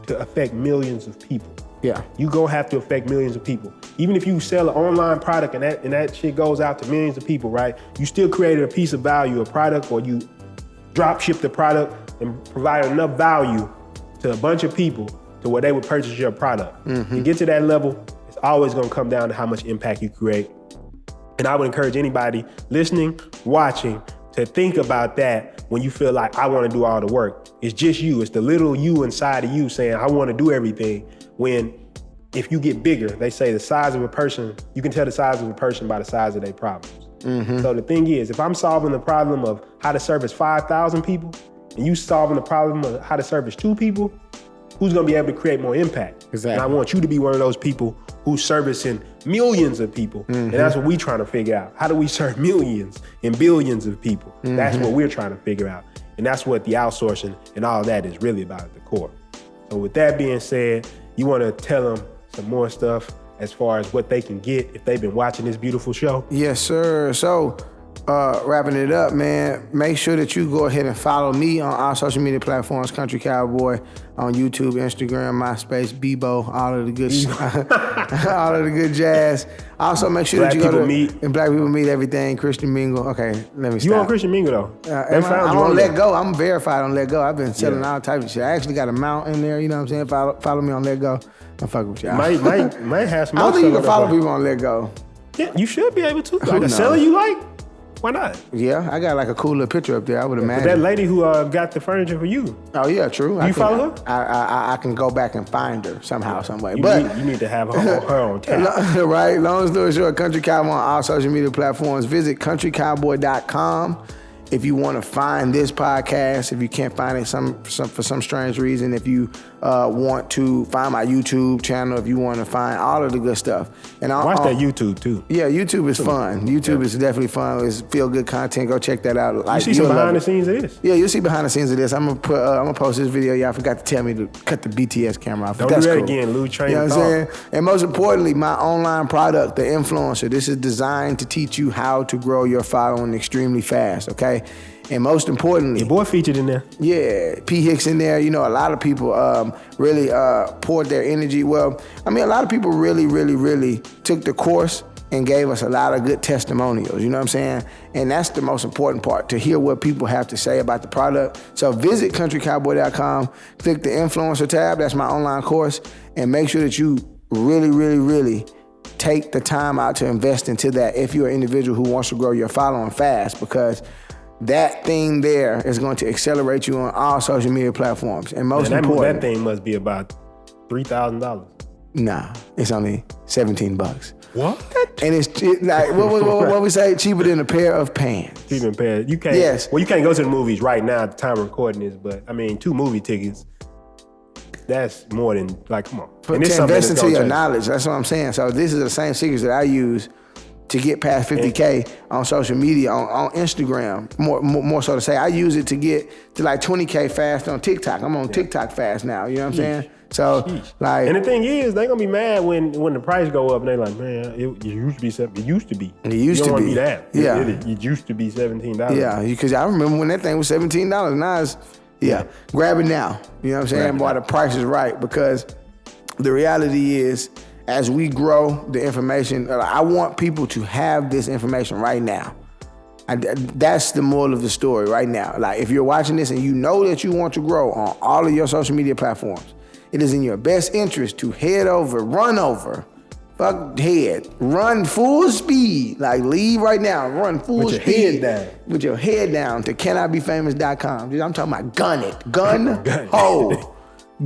to affect millions of people. Yeah. You gonna have to affect millions of people. Even if you sell an online product and that shit goes out to millions of people, right? You still created a piece of value, a product, or you drop ship the product and provide enough value to a bunch of people to where they would purchase your product. Mm-hmm. To get to that level, it's always gonna come down to how much impact you create. And I would encourage anybody listening, watching, to think about that when you feel like I want to do all the work. It's just you. It's the little you inside of you saying, I want to do everything. When if you get bigger, they say the size of a person, you can tell the size of a person by the size of their problems. So the thing is, if I'm solving the problem of how to service 5,000 people, and you solving the problem of how to service 2 people, who's gonna be able to create more impact? Exactly. And I want you to be one of those people who's servicing millions of people. And that's what we're trying to figure out. How do we serve millions and billions of people? That's what we're trying to figure out. And that's what the outsourcing and all that is really about at the core. So with that being said, you wanna tell them some more stuff as far as what they can get if they've been watching this beautiful show? Yes, sir. So, wrapping it up, man, make sure that you go ahead and follow me on our social media platforms, Country Cowboy, on YouTube, Instagram, MySpace, Bebo, all of the good all of the good jazz. Also, make sure Black that you go People to Meet. And Black People Meet everything, Christian Mingle. Okay, let me stop. You on Christian Mingle though? I'm on Let Go. I'm verified on Let Go. I've been selling all types of shit. I actually got a mount in there, you know what I'm saying? Follow me on Let Go. I'm fucking with y'all. Might have some I don't think you can follow people. people on Let Go. Yeah, you should be able to. Like a knows? seller you like? Why not? Yeah, I got like a cool little picture up there, I would But imagine. that lady who got the furniture for you, Oh yeah, true. You follow her? I can go back and find her somehow, some way. you need to have her on tap. Right. Long story short, Country Cowboy on all social media platforms. Visit countrycowboy.com if you want to find this podcast. If you can't find it for some strange reason, if you want to find my YouTube channel, if you want to find all of the good stuff. And Watch that YouTube too. Yeah, YouTube is fun. YouTube is definitely fun. It's feel good content. Go check that out. You see some behind the scenes of this. Yeah, you'll see behind the scenes of this. I'm gonna post this video. Y'all forgot to tell me to cut the BTS camera off. Don't That's do that cool. again, Lou. Train You know what of I'm saying? thought. And most importantly, my online product, The Influencer. This is designed to teach you how to grow your following extremely fast, okay? And most importantly, Your boy featured in there. yeah, P. Hicks in there. You know, a lot of people really poured their energy. Well, I mean, a lot of people really took the course and gave us a lot of good testimonials, you know what I'm saying? And that's the most important part, to hear what people have to say about the product. So visit countrycowboy.com, click the Influencer tab, that's my online course, and make sure that you really take the time out to invest into that if you're an individual who wants to grow your following fast, because that thing there is going to accelerate you on all social media platforms. And most important, that thing must be about $3,000. nah, it's only $17. What? And it's like what we say, cheaper than a pair of pants. Even paid. You can't. Yes. Well, you can't go to the movies right now at the time of recording this, but I mean, 2 movie tickets. That's more than, like, come on. But And it's to something invest that's into gonna your change. knowledge, that's what I'm saying. So this is the same secrets that I use to get past 50K on social media, on Instagram, more so to say. I use it to get to like 20K fast on TikTok. I'm on TikTok fast now, you know what I'm saying? So, like... And the thing is, they gonna be mad when the price go up and they like, man, it used to be $7. It used to be. It used you to don't be. wanna be that. Yeah. It used to be $17. Yeah, because I remember when that thing was $17. Now it's, grab it now. You know what I'm saying? While the price is right, because the reality is, as we grow the information, I want people to have this information right now. That's the moral of the story right now. Like, if you're watching this and you know that you want to grow on all of your social media platforms, it is in your best interest to run full speed. Like, leave right now, run full With your speed. head down. With your head down to canibefamous.com. Dude, I'm talking about gun it.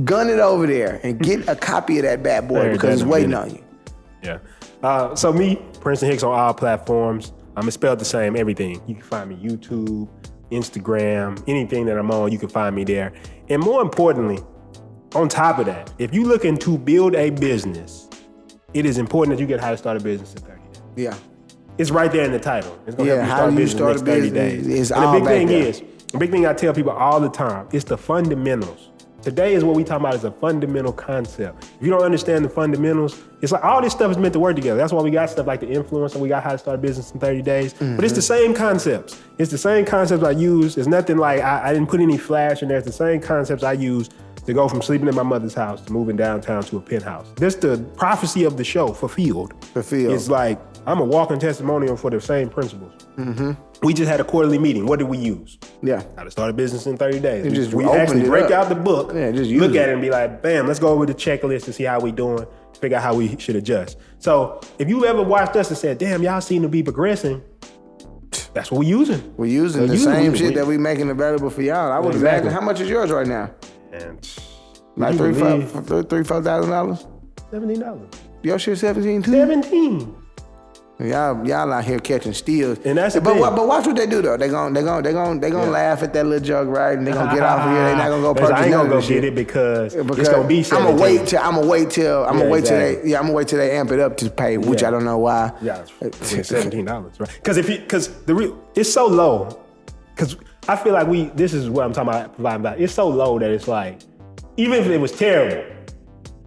Gun it over there and get a copy of that bad boy, because it's waiting on you. Yeah. So me, Prinston Hicks on all platforms. I'm spelled the same, everything. You can find me YouTube, Instagram, anything that I'm on, you can find me there. And more importantly, on top of that, if you're looking to build a business, it is important that you get how to start a business in 30 days. Yeah. It's right there in the title. It's gonna help you how start a do you business start in the a next 30 business? days. It's And all the big back thing there. is, the big thing I tell people all the time, it's the fundamentals. Today is what we talking about, is a fundamental concept. If you don't understand the fundamentals, it's like all this stuff is meant to work together. That's why we got stuff like the influencer, we got how to start a business in 30 days. But it's the same concepts. It's the same concepts I use. It's nothing like, I didn't put any flash in there. It's the same concepts I use to go from sleeping in my mother's house to moving downtown to a penthouse. This the prophecy of the show, fulfilled. It's like, I'm a walking testimonial for the same principles. We just had a quarterly meeting. What did we use? Yeah. How to start a business in 30 days. We actually opened it break up. out the book, just use look it. at it and be like, bam, let's go over the checklist and see how we doing, figure out how we should adjust. So if you ever watched us and said, damn, y'all seem to be progressing, That's what we're using. We're using the same shit that we making available for y'all. I would imagine. How much is yours right now? And like $3,000? $17. Your shit 17 too? 17. Y'all out here catching steals. And that's but watch what they do though. They gonna laugh at that little joke, right? And they gonna get off of here. They not gonna go purchase I ain't gonna go get it because it's gonna be 17. I'm gonna wait till they amp it up to pay, which I don't know why. Yeah, it's $17, right? Because it's so low. Because I feel like this is what I'm talking about providing value. It's so low that it's like, even if it was terrible,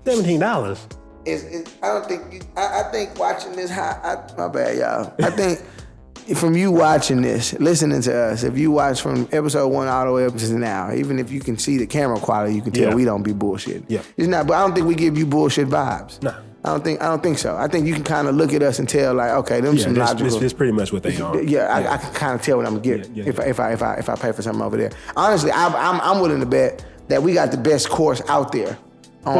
$17. I think watching this, my bad, y'all. I think from you watching this, listening to us, if you watch from episode 1 all the way up to now, even if you can see the camera quality, you can tell we don't be bullshit. Yeah. It's not, but I don't think we give you bullshit vibes. No. I don't think so. I think you can kind of look at us and tell like, okay, them some logical. This pretty much what they are. Yeah, I can kind of tell what I'm gonna get if I pay for something over there. Honestly, I'm willing to bet that we got the best course out there.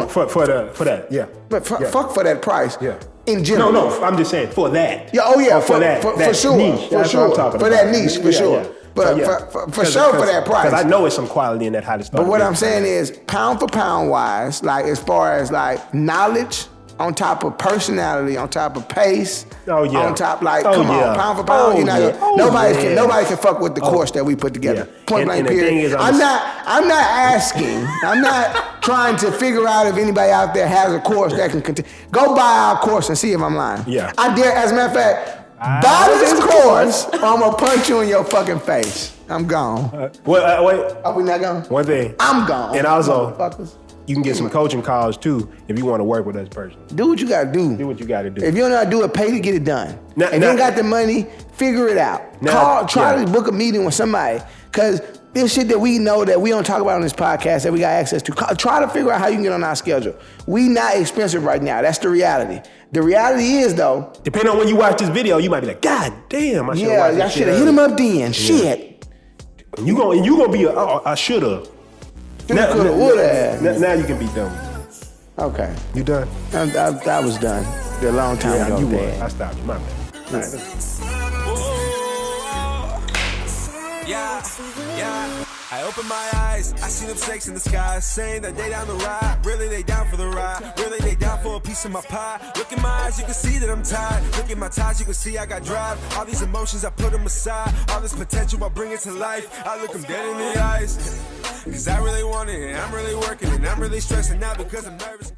For that, yeah. But fuck for that price. Yeah. In general. No, I'm just saying for that. Yeah, oh yeah, for that for sure. Niche. For sure. For that niche, for sure. Yeah. But for sure for that price. Because I know it's some quality in that how to start. But what I'm saying is, pound for pound wise, like as far as like knowledge, on top of personality, on top of pace, on top come on, pound for pound, nobody can fuck with the course that we put together. Point blank period. I'm not asking. I'm not trying to figure out if anybody out there has a course that can continue. Go buy our course and see if I'm lying. Yeah. I dare, as a matter of fact, buy this course or I'm gonna punch you in your fucking face. I'm gone. Wait. Are we not gone? One thing. I'm gone. And also, you can get some coaching calls too if you want to work with us personally. Do what you gotta do. Do what you gotta do. If you don't know how to do it, pay to get it done. If you don't got the money, figure it out. Try to book a meeting with somebody. Cause this shit that we know that we don't talk about on this podcast that we got access to, try to figure out how you can get on our schedule. We not expensive right now. That's the reality. The reality is though, depending on when you watch this video, you might be like, God damn, I should have watched this. I should have hit him up then. Shit. You gonna be I shoulda. Now you can be done. Okay. You done? I was done a long time ago. You were. I stopped you. My bad. Yeah. I open my eyes, I see them snakes in the sky, saying that they down the ride. Really, they down for the ride. Really, they down for a piece of my pie. Look in my eyes, you can see that I'm tired. Look at my ties, you can see I got drive. All these emotions, I put them aside. All this potential, I bring it to life. I look them dead in the eyes. Cause I really want it, and I'm really working, and I'm really stressing out because I'm nervous.